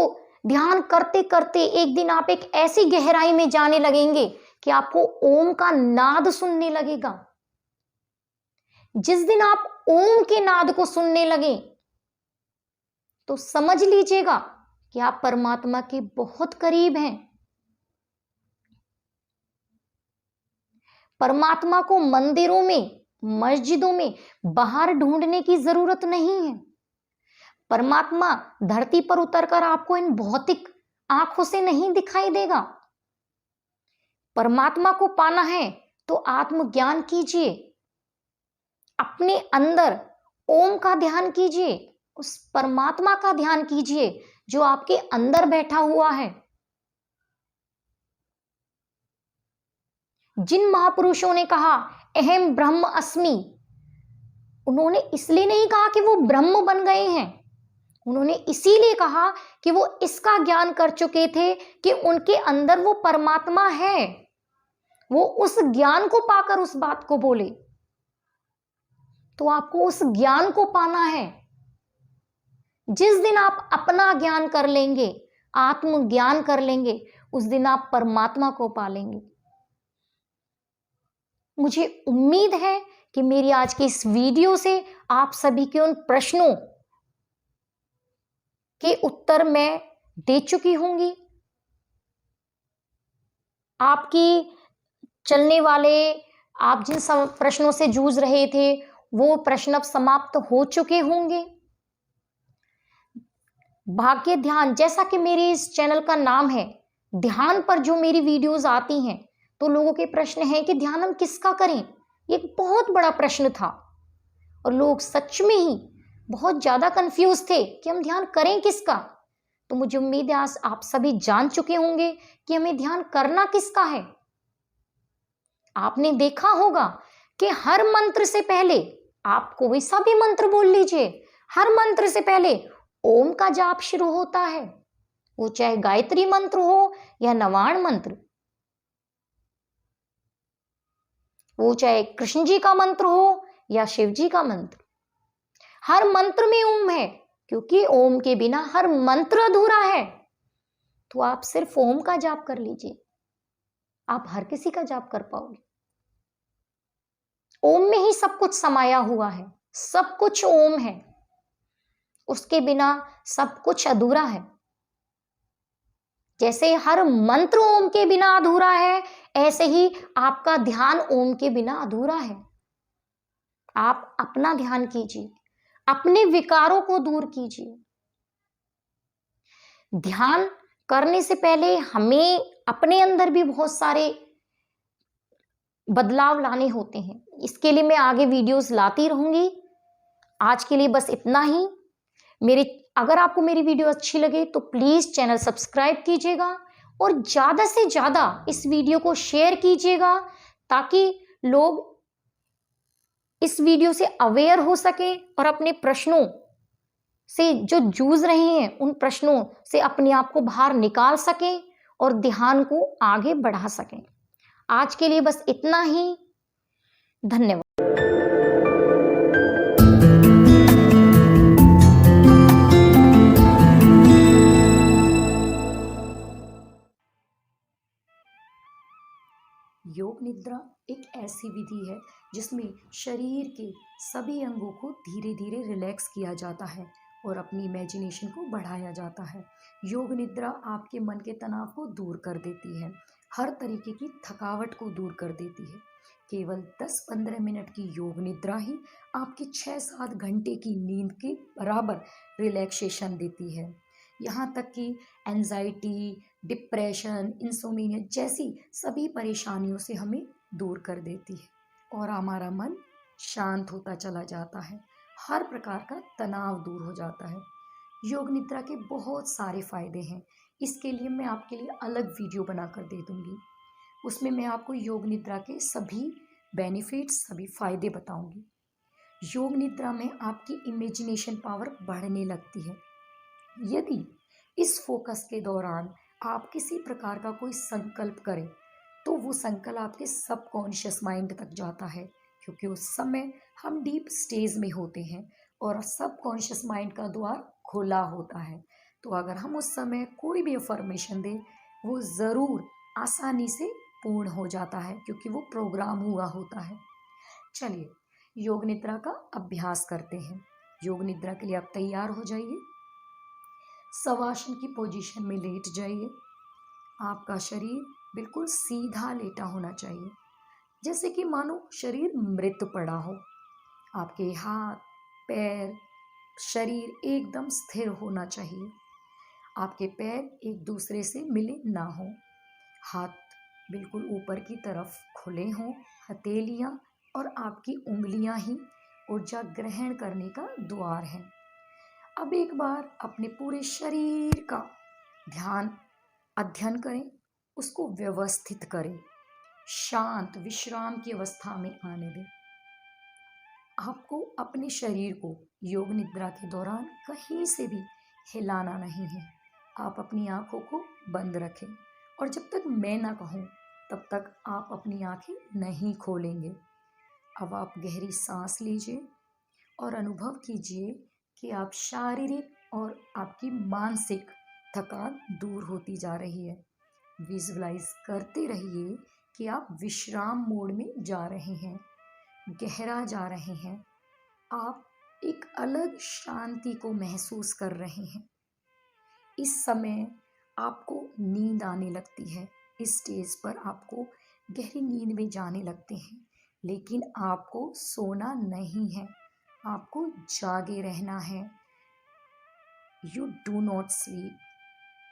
ध्यान करते करते एक दिन आप एक ऐसी गहराई में जाने लगेंगे कि आपको ओम का नाद सुनने लगेगा। जिस दिन आप ओम के नाद को सुनने लगे तो समझ लीजिएगा कि आप परमात्मा के बहुत करीब हैं। परमात्मा को मंदिरों में, मस्जिदों में बाहर ढूंढने की जरूरत नहीं है। परमात्मा धरती पर उतरकर आपको इन भौतिक आंखों से नहीं दिखाई देगा। परमात्मा को पाना है तो आत्मज्ञान कीजिए, अपने अंदर ओम का ध्यान कीजिए, उस परमात्मा का ध्यान कीजिए जो आपके अंदर बैठा हुआ है। जिन महापुरुषों ने कहा अहम ब्रह्म अस्मि, उन्होंने इसलिए नहीं कहा कि वो ब्रह्म बन गए हैं, उन्होंने इसीलिए कहा कि वो इसका ज्ञान कर चुके थे कि उनके अंदर वो परमात्मा है। वो उस ज्ञान को पाकर उस बात को बोले। तो आपको उस ज्ञान को पाना है। जिस दिन आप अपना ज्ञान कर लेंगे, आत्मज्ञान कर लेंगे, उस दिन आप परमात्मा को पालेंगे। मुझे उम्मीद है कि मेरी आज की इस वीडियो से आप सभी के उन प्रश्नों के उत्तर मैं दे चुकी होंगी। आपकी चलने वाले, आप जिन सब प्रश्नों से जूझ रहे थे वो प्रश्न अब समाप्त हो चुके होंगे। भाग्य ध्यान, जैसा कि मेरे इस चैनल का नाम है, ध्यान पर जो मेरी वीडियोस आती हैं, तो लोगों के प्रश्न है कि ध्यान हम किसका करें। ये एक बहुत बड़ा प्रश्न था और लोग सच में ही बहुत ज्यादा कंफ्यूज थे कि हम ध्यान करें किसका। तो मुझे उम्मीद है आज आप सभी जान चुके होंगे कि हमें ध्यान करना किसका है। आपने देखा होगा कि हर मंत्र से पहले आप कोई सा भी मंत्र बोल लीजिए, हर मंत्र से पहले ओम का जाप शुरू होता है। वो चाहे गायत्री मंत्र हो या नवाण मंत्र, वो चाहे कृष्ण जी का मंत्र हो या शिव जी का मंत्र, हर मंत्र में ओम है, क्योंकि ओम के बिना हर मंत्र अधूरा है। तो आप सिर्फ ओम का जाप कर लीजिए, आप हर किसी का जाप कर पाओगे। ओम में ही सब कुछ समाया हुआ है, सब कुछ ओम है, उसके बिना सब कुछ अधूरा है। जैसे हर मंत्र ओम के बिना अधूरा है, ऐसे ही आपका ध्यान ओम के बिना अधूरा है। आप अपना ध्यान कीजिए, अपने विकारों को दूर कीजिए। ध्यान करने से पहले हमें अपने अंदर भी बहुत सारे बदलाव लाने होते हैं। इसके लिए मैं आगे वीडियोस लाती रहूंगी। आज के लिए बस इतना ही। अगर आपको मेरी वीडियो अच्छी लगे तो प्लीज चैनल सब्सक्राइब कीजिएगा और ज्यादा से ज्यादा इस वीडियो को शेयर कीजिएगा, ताकि लोग इस वीडियो से अवेयर हो सके और अपने प्रश्नों से जो जूझ रहे हैं उन प्रश्नों से अपने आप को बाहर निकाल सकें और ध्यान को आगे बढ़ा सकें। आज के लिए बस इतना ही। धन्यवाद। योग निद्रा एक ऐसी विधि है जिसमें शरीर के सभी अंगों को धीरे धीरे रिलैक्स किया जाता है और अपनी इमेजिनेशन को बढ़ाया जाता है। योग निद्रा आपके मन के तनाव को दूर कर देती है, हर तरीके की थकावट को दूर कर देती है। केवल 10-15 मिनट की योग निद्रा ही आपकी 6-7 घंटे की नींद के बराबर रिलैक्सेशन देती है। यहाँ तक कि एंजाइटी, डिप्रेशन, इंसोम्निया जैसी सभी परेशानियों से हमें दूर कर देती है और हमारा मन शांत होता चला जाता है। हर प्रकार का तनाव दूर हो जाता है। योग निद्रा के बहुत सारे फायदे हैं। इसके लिए मैं आपके लिए अलग वीडियो बनाकर दे दूंगी। उसमें मैं आपको योग निद्रा के सभी बेनिफिट्स, सभी फायदे बताऊंगी। योग निद्रा में आपकी इमेजिनेशन पावर बढ़ने लगती है। यदि इस फोकस के दौरान आप किसी प्रकार का कोई संकल्प करें तो वो संकल्प आपके सबकॉन्शियस माइंड तक जाता है, क्योंकि उस समय हम डीप स्टेज में होते हैं और सबकॉन्शियस माइंड का द्वार खुला होता है। तो अगर हम उस समय कोई भी इंफॉर्मेशन दें, वो ज़रूर आसानी से पूर्ण हो जाता है, क्योंकि वो प्रोग्राम हुआ होता है। चलिए योग निद्रा का अभ्यास करते हैं। योग निद्रा के लिए आप तैयार हो जाइए। शवासन की पोजीशन में लेट जाइए। आपका शरीर बिल्कुल सीधा लेटा होना चाहिए, जैसे कि मानो शरीर मृत पड़ा हो। आपके हाथ, पैर, शरीर एकदम स्थिर होना चाहिए। आपके पैर एक दूसरे से मिले ना हो। हाथ बिल्कुल ऊपर की तरफ खुले हों। हथेलियाँ और आपकी उंगलियां ही ऊर्जा ग्रहण करने का द्वार हैं। अब एक बार अपने पूरे शरीर का ध्यान अध्ययन करें, उसको व्यवस्थित करें, शांत विश्राम की अवस्था में आने दें। आपको अपने शरीर को योग निद्रा के दौरान कहीं से भी हिलाना नहीं है। आप अपनी आंखों को बंद रखें और जब तक मैं ना कहूँ तब तक आप अपनी आंखें नहीं खोलेंगे। अब आप गहरी सांस लीजिए और अनुभव कीजिए कि आप शारीरिक और आपकी मानसिक थकान दूर होती जा रही है। विजुअलाइज करते रहिए कि आप विश्राम मोड में जा रहे हैं, गहरा जा रहे हैं। आप एक अलग शांति को महसूस कर रहे हैं। इस समय आपको नींद आने लगती है। इस स्टेज पर आपको गहरी नींद में जाने लगते हैं, लेकिन आपको सोना नहीं है, आपको जागे रहना है। You do not sleep,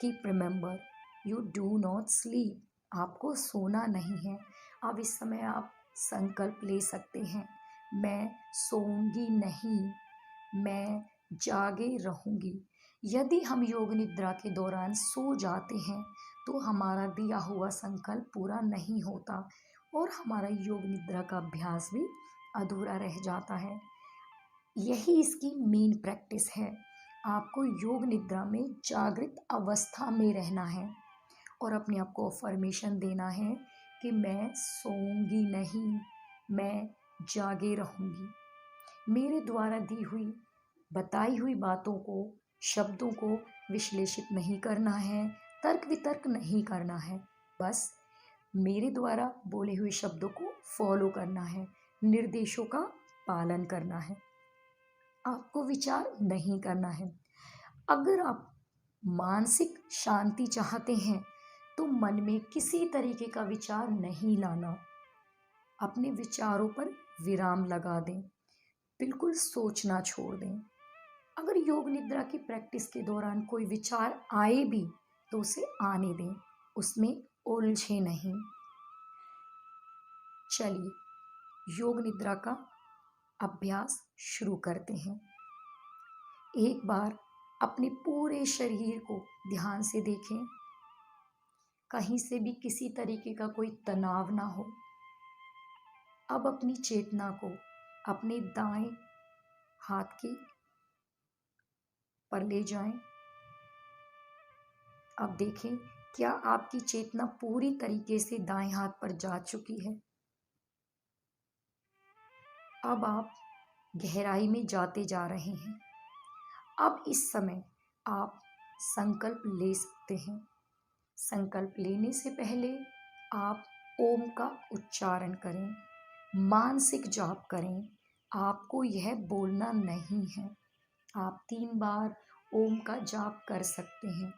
keep remember, you do not sleep. आपको सोना नहीं है। अब इस समय आप संकल्प ले सकते हैं, मैं सोऊंगी नहीं, मैं जागे रहूंगी। यदि हम योग निद्रा के दौरान सो जाते हैं तो हमारा दिया हुआ संकल्प पूरा नहीं होता और हमारा योग निद्रा का अभ्यास भी अधूरा रह जाता है। यही इसकी मेन प्रैक्टिस है। आपको योग निद्रा में जागृत अवस्था में रहना है और अपने आप को अफर्मेशन देना है कि मैं सोऊंगी नहीं, मैं जागे रहूंगी। मेरे द्वारा दी हुई बताई हुई बातों को, शब्दों को विश्लेषित नहीं करना है, तर्क वितर्क नहीं करना है। बस मेरे द्वारा बोले हुए शब्दों को फॉलो करना है, निर्देशों का पालन करना है। आपको विचार नहीं करना है। अगर आप मानसिक शांति चाहते हैं तो मन में किसी तरीके का विचार नहीं लाना। अपने विचारों पर विराम लगा दें, बिल्कुल सोचना छोड़ दें। अगर योग निद्रा की प्रैक्टिस के दौरान कोई विचार आए भी तो उसे आने दें, उसमें उलझे नहीं। चलिए योग निद्रा का अभ्यास शुरू करते हैं। एक बार अपने पूरे शरीर को ध्यान से देखें, कहीं से भी किसी तरीके का कोई तनाव ना हो। अब अपनी चेतना को अपने दाएं हाथ की पर ले जाएं। अब देखें क्या आपकी चेतना पूरी तरीके से दाएं हाथ पर जा चुकी है। अब आप गहराई में जाते जा रहे हैं। अब इस समय आप संकल्प ले सकते हैं। संकल्प लेने से पहले आप ओम का उच्चारण करें, मानसिक जाप करें। आपको यह बोलना नहीं है। आप 3 बार ओम का जाप कर सकते हैं।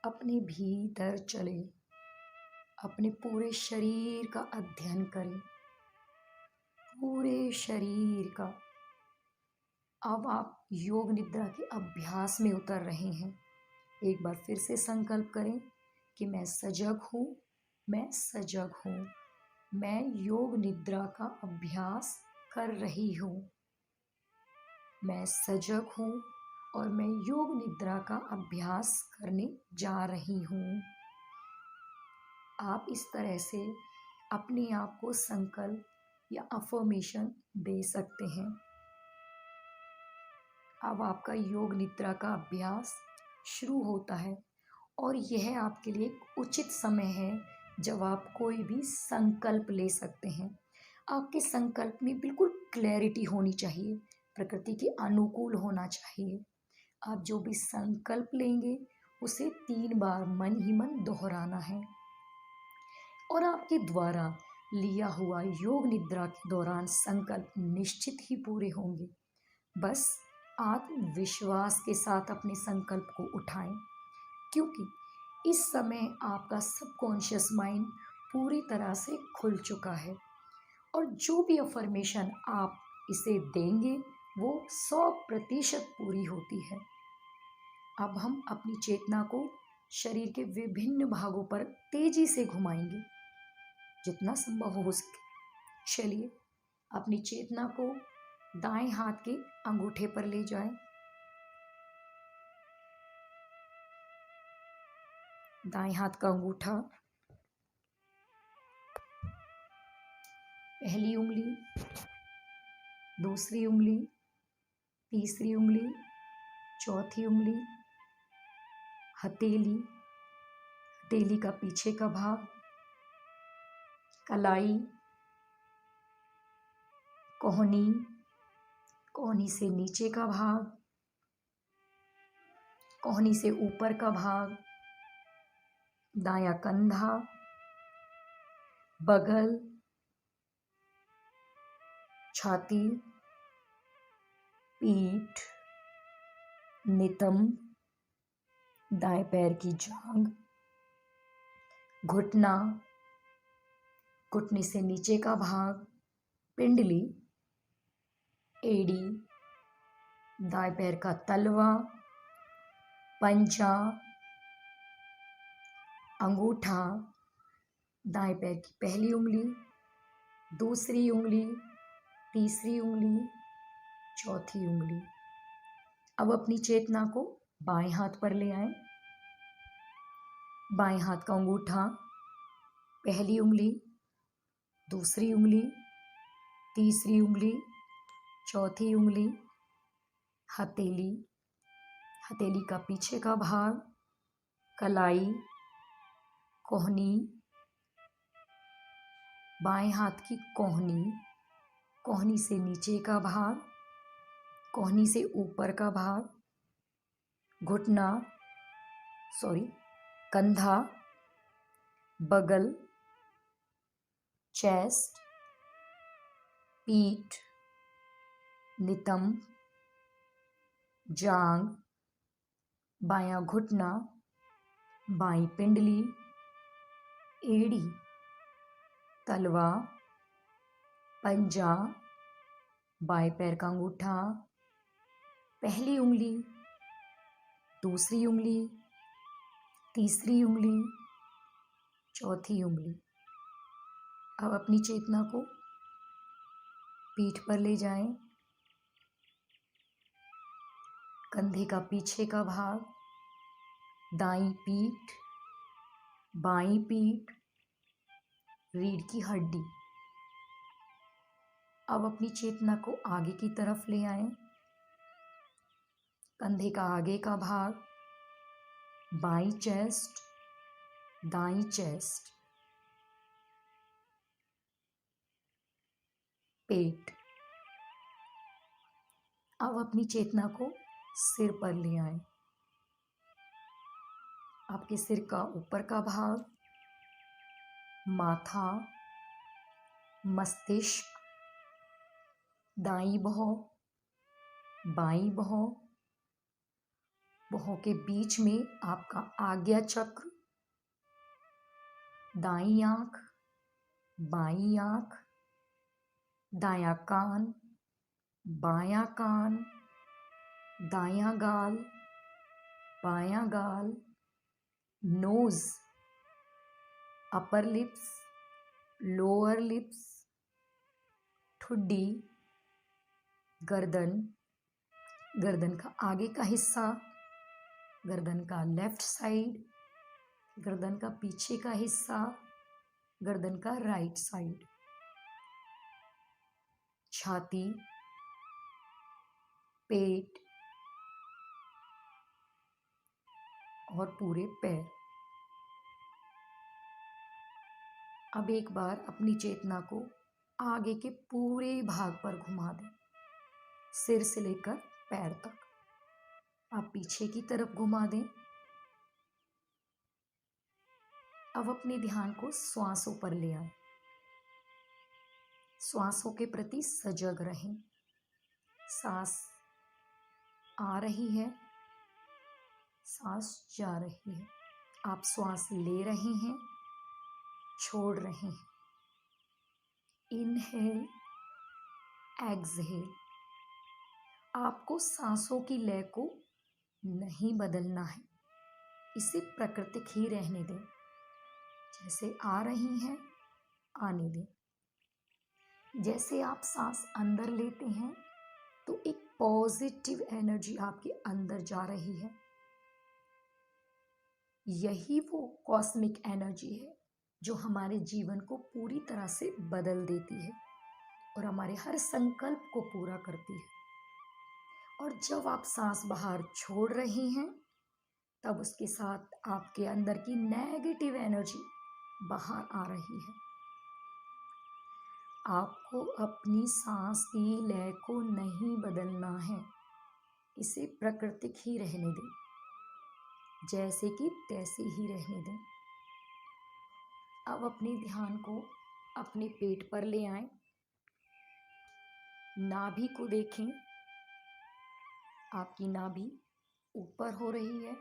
अपने भीतर चले, अपने पूरे शरीर का अध्ययन करें, पूरे शरीर का। अब आप योग निद्रा के अभ्यास में उतर रहे हैं। एक बार फिर से संकल्प करें कि मैं सजग हूँ, मैं सजग हूँ, मैं योग निद्रा का अभ्यास कर रही हूँ। मैं सजग हूँ और मैं योग निद्रा का अभ्यास करने जा रही हूँ। आप इस तरह से अपने आप को संकल्प या अफर्मेशन दे सकते हैं। अब आपका योग निद्रा का अभ्यास शुरू होता है और यह आपके लिए एक उचित समय है जब आप कोई भी संकल्प ले सकते हैं। आपके संकल्प में बिल्कुल क्लैरिटी होनी चाहिए, प्रकृति के अनुकूल होना चाहिए। आप जो भी संकल्प लेंगे उसे 3 बार मन ही मन दोहराना है और आपके द्वारा लिया हुआ योग निद्रा के दौरान संकल्प निश्चित ही पूरे होंगे। बस आत्मविश्वास के साथ अपने संकल्प को उठाएं, क्योंकि इस समय आपका सबकॉन्शियस माइंड पूरी तरह से खुल चुका है और जो भी अफर्मेशन आप इसे देंगे वो 100% पूरी होती है। अब हम अपनी चेतना को शरीर के विभिन्न भागों पर तेजी से घुमाएंगे, जितना संभव हो सके। चलिए अपनी चेतना को दाएं हाथ के अंगूठे पर ले जाएं। दाएं हाथ का अंगूठा, पहली उंगली, दूसरी उंगली, तीसरी उंगली, चौथी उंगली, हथेली, हथेली का पीछे का भाग, कलाई, कोहनी, कोहनी से नीचे का भाग, कोहनी से ऊपर का भाग, दायां कंधा, बगल, छाती, पीठ, नितंब, दाएं पैर की जांघ, घुटना, घुटने से नीचे का भाग, पिंडली, एड़ी, दाएं पैर का तलवा, पंजा, अंगूठा, दाएं पैर की पहली उंगली, दूसरी उंगली, तीसरी उंगली, चौथी उंगली। अब अपनी चेतना को बाएं हाथ पर ले आएं। बाएं हाथ का अंगूठा, पहली उंगली, दूसरी उंगली, तीसरी उंगली, चौथी उंगली, हथेली, हथेली का पीछे का भाग, कलाई, कोहनी, बाएं हाथ की कोहनी, कोहनी से नीचे का भाग, कोहनी से ऊपर का भाग, घुटना, कंधा, बगल, चेस्ट, पीठ, नितंब, जांघ, बायां घुटना, बाईं पिंडली, एड़ी, तलवा, पंजा, बाएं पैर का अंगूठा, पहली उंगली, दूसरी उंगली, तीसरी उंगली, चौथी उंगली। अब अपनी चेतना को पीठ पर ले जाएं। कंधे का पीछे का भाग, दाईं पीठ, बाईं पीठ, रीढ़ की हड्डी। अब अपनी चेतना को आगे की तरफ ले आएं। कंधे का आगे का भाग, बाईं चेस्ट, दाईं चेस्ट, पेट। अब अपनी चेतना को सिर पर ले आएं। आपके सिर का ऊपर का भाग, माथा, मस्तिष्क, दाईं भौं, बाईं भौं, भौं के बीच में आपका आज्ञा चक्र, दाईं आंख, बाईं आंख, दायां कान, बायां कान, दायां गाल, बायां गाल, nose, upper lips, lower lips, ठुड्डी, गर्दन, गर्दन का आगे का हिस्सा, गर्दन का लेफ्ट साइड, गर्दन का पीछे का हिस्सा, गर्दन का राइट साइड, छाती, पेट और पूरे पैर। अब एक बार अपनी चेतना को आगे के पूरे भाग पर घुमा दें, सिर से लेकर पैर तक। आप पीछे की तरफ घुमा दें। अब अपने ध्यान को श्वासों पर ले आएं। श्वासों के प्रति सजग रहें। सांस आ रही है, सांस जा रही है। आप श्वास ले रहे हैं, छोड़ रहे हैं। Inhale, exhale. आपको सांसों की लय को नहीं बदलना है, इसे प्राकृतिक ही रहने दें। जैसे आ रही हैं, आने दें। जैसे आप सांस अंदर लेते हैं तो एक पॉजिटिव एनर्जी आपके अंदर जा रही है। यही वो कॉस्मिक एनर्जी है जो हमारे जीवन को पूरी तरह से बदल देती है और हमारे हर संकल्प को पूरा करती है। और जब आप सांस बाहर छोड़ रहे हैं तब उसके साथ आपके अंदर की नेगेटिव एनर्जी बाहर आ रही है। आपको अपनी सांस की लय को नहीं बदलना है, इसे प्राकृतिक ही रहने दें, जैसे कि तैसे ही रहने दें। अब अपने ध्यान को अपने पेट पर ले आएं। नाभि को देखें। आपकी नाभि ऊपर हो रही है,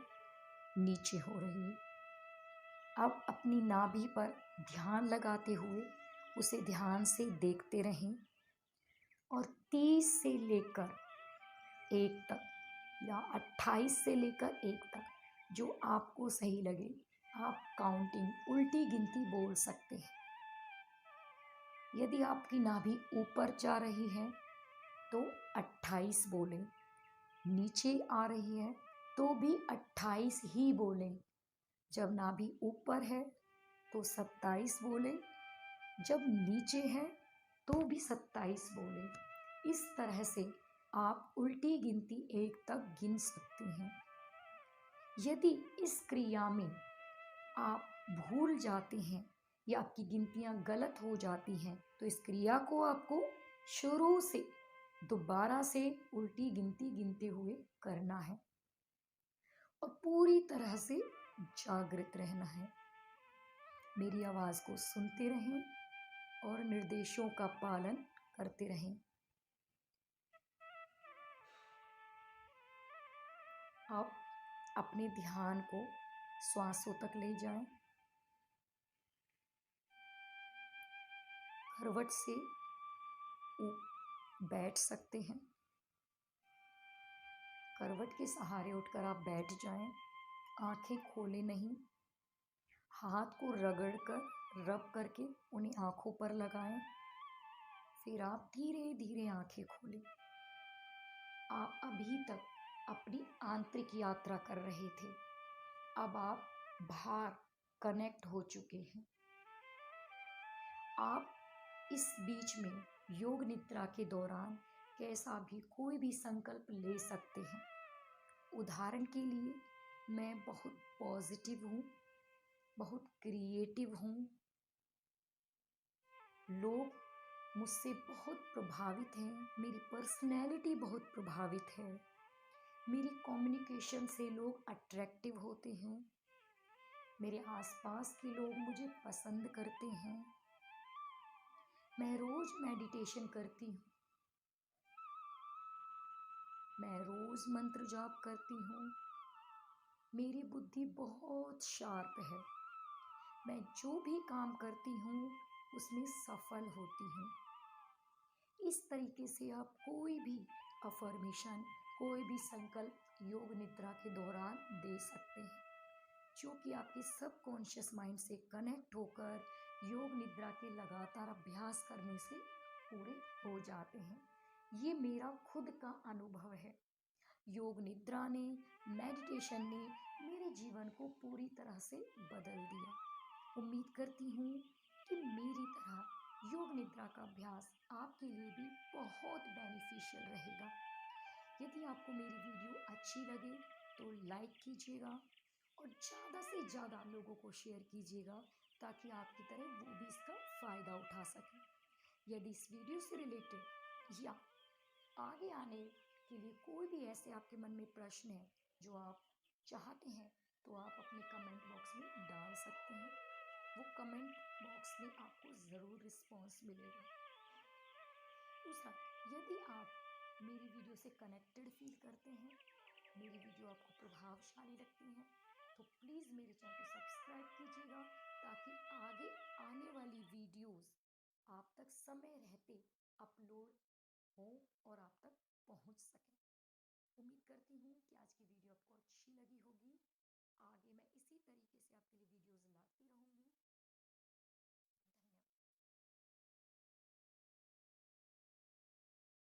नीचे हो रही है। अब अपनी नाभि पर ध्यान लगाते हुए उसे ध्यान से देखते रहें और 30 से लेकर 1 तक या 28 से लेकर 1 तक, जो आपको सही लगे, आप काउंटिंग उल्टी गिनती बोल सकते हैं। यदि आपकी नाभि ऊपर जा रही है तो 28 बोलें, नीचे आ रही है तो भी 28 ही बोलें। जब नाभि ऊपर है तो 27 बोलें, जब नीचे है तो भी 27 बोलें। इस तरह से आप उल्टी गिनती 1 तक गिन सकते हैं। यदि इस क्रिया में आप भूल जाते हैं या आपकी गिनतियां गलत हो जाती हैं तो इस क्रिया को आपको शुरू से दोबारा से उल्टी गिनती गिनते हुए करना है और पूरी तरह से जागृत रहना है। मेरी आवाज को सुनते रहें और निर्देशों का पालन करते रहें। आप अपने ध्यान को श्वासों तक ले जाएं। करवट से बैठ सकते हैं। करवट के सहारे उठकर आप बैठ जाएं आंखें खोले नहीं, हाथ को रगड़ कर रब करके उन्हें आंखों पर लगाएं। फिर आप धीरे धीरे आंखें खोलें। आप अभी तक अपनी आंतरिक यात्रा कर रहे थे, अब आप बाहर कनेक्ट हो चुके हैं। आप इस बीच में योग निद्रा के दौरान कैसा भी कोई भी संकल्प ले सकते हैं। उदाहरण के लिए, मैं बहुत पॉजिटिव हूँ, बहुत क्रिएटिव हूँ, लोग मुझसे बहुत प्रभावित हैं, मेरी पर्सनैलिटी बहुत प्रभावित है, मेरी कम्युनिकेशन से लोग अट्रैक्टिव होते हैं, मेरे आसपास के लोग मुझे पसंद करते हैं, मैं रोज मेडिटेशन करती हूँ, मैं रोज मंत्र जाप करती हूँ, मेरी बुद्धि बहुत शार्प है, मैं जो भी काम करती हूँ उसमें सफल होती हूँ। इस तरीके से आप कोई भी अफर्मेशन, कोई भी संकल्प योग निद्रा के दौरान दे सकते हैं, जो कि आपके सबकॉन्शियस माइंड से कनेक्ट होकर योग निद्रा के लगातार अभ्यास करने से पूरे हो जाते हैं। ये मेरा खुद का अनुभव है। योग निद्रा ने, मेडिटेशन ने मेरे जीवन को पूरी तरह से बदल दिया। उम्मीद करती हूँ कि मेरी तरह योग निद्रा का अभ्यास आपके लिए भी बहुत बेनिफिशियल रहेगा। यदि आपको मेरी वीडियो अच्छी लगे तो लाइक कीजिएगा और ज़्यादा से ज़्यादा लोगों को शेयर कीजिएगा, ताकि आपकी तरह वो भी इसका फ़ायदा उठा सकें। यदि इस वीडियो से रिलेटेड या आगे आने के लिए कोई भी ऐसे आपके मन में प्रश्न है जो आप चाहते हैं, तो आप अपने कमेंट बॉक्स में डाल सकते हैं। वो कमेंट बॉक्स में आपको ज़रूर रिस्पॉन्स मिलेगा। दूसरा, यदि आप मेरी वीडियो से कनेक्टेड फील करते हैं, मेरी वीडियो आपको प्रभावशाली लगती हैं, तो प्लीज़ मेरे चैनल को सब्सक्राइब कीजिएगा, ताकि आगे आने वाली वीडियोस आप तक समय रहते अपलोड हों और आप तक पहुंच सकें। उम्मीद करती हूँ कि आज की वीडियो आपको अच्छी लगी होगी। आगे मैं इसी तरीके से आपके लिए वीडियोस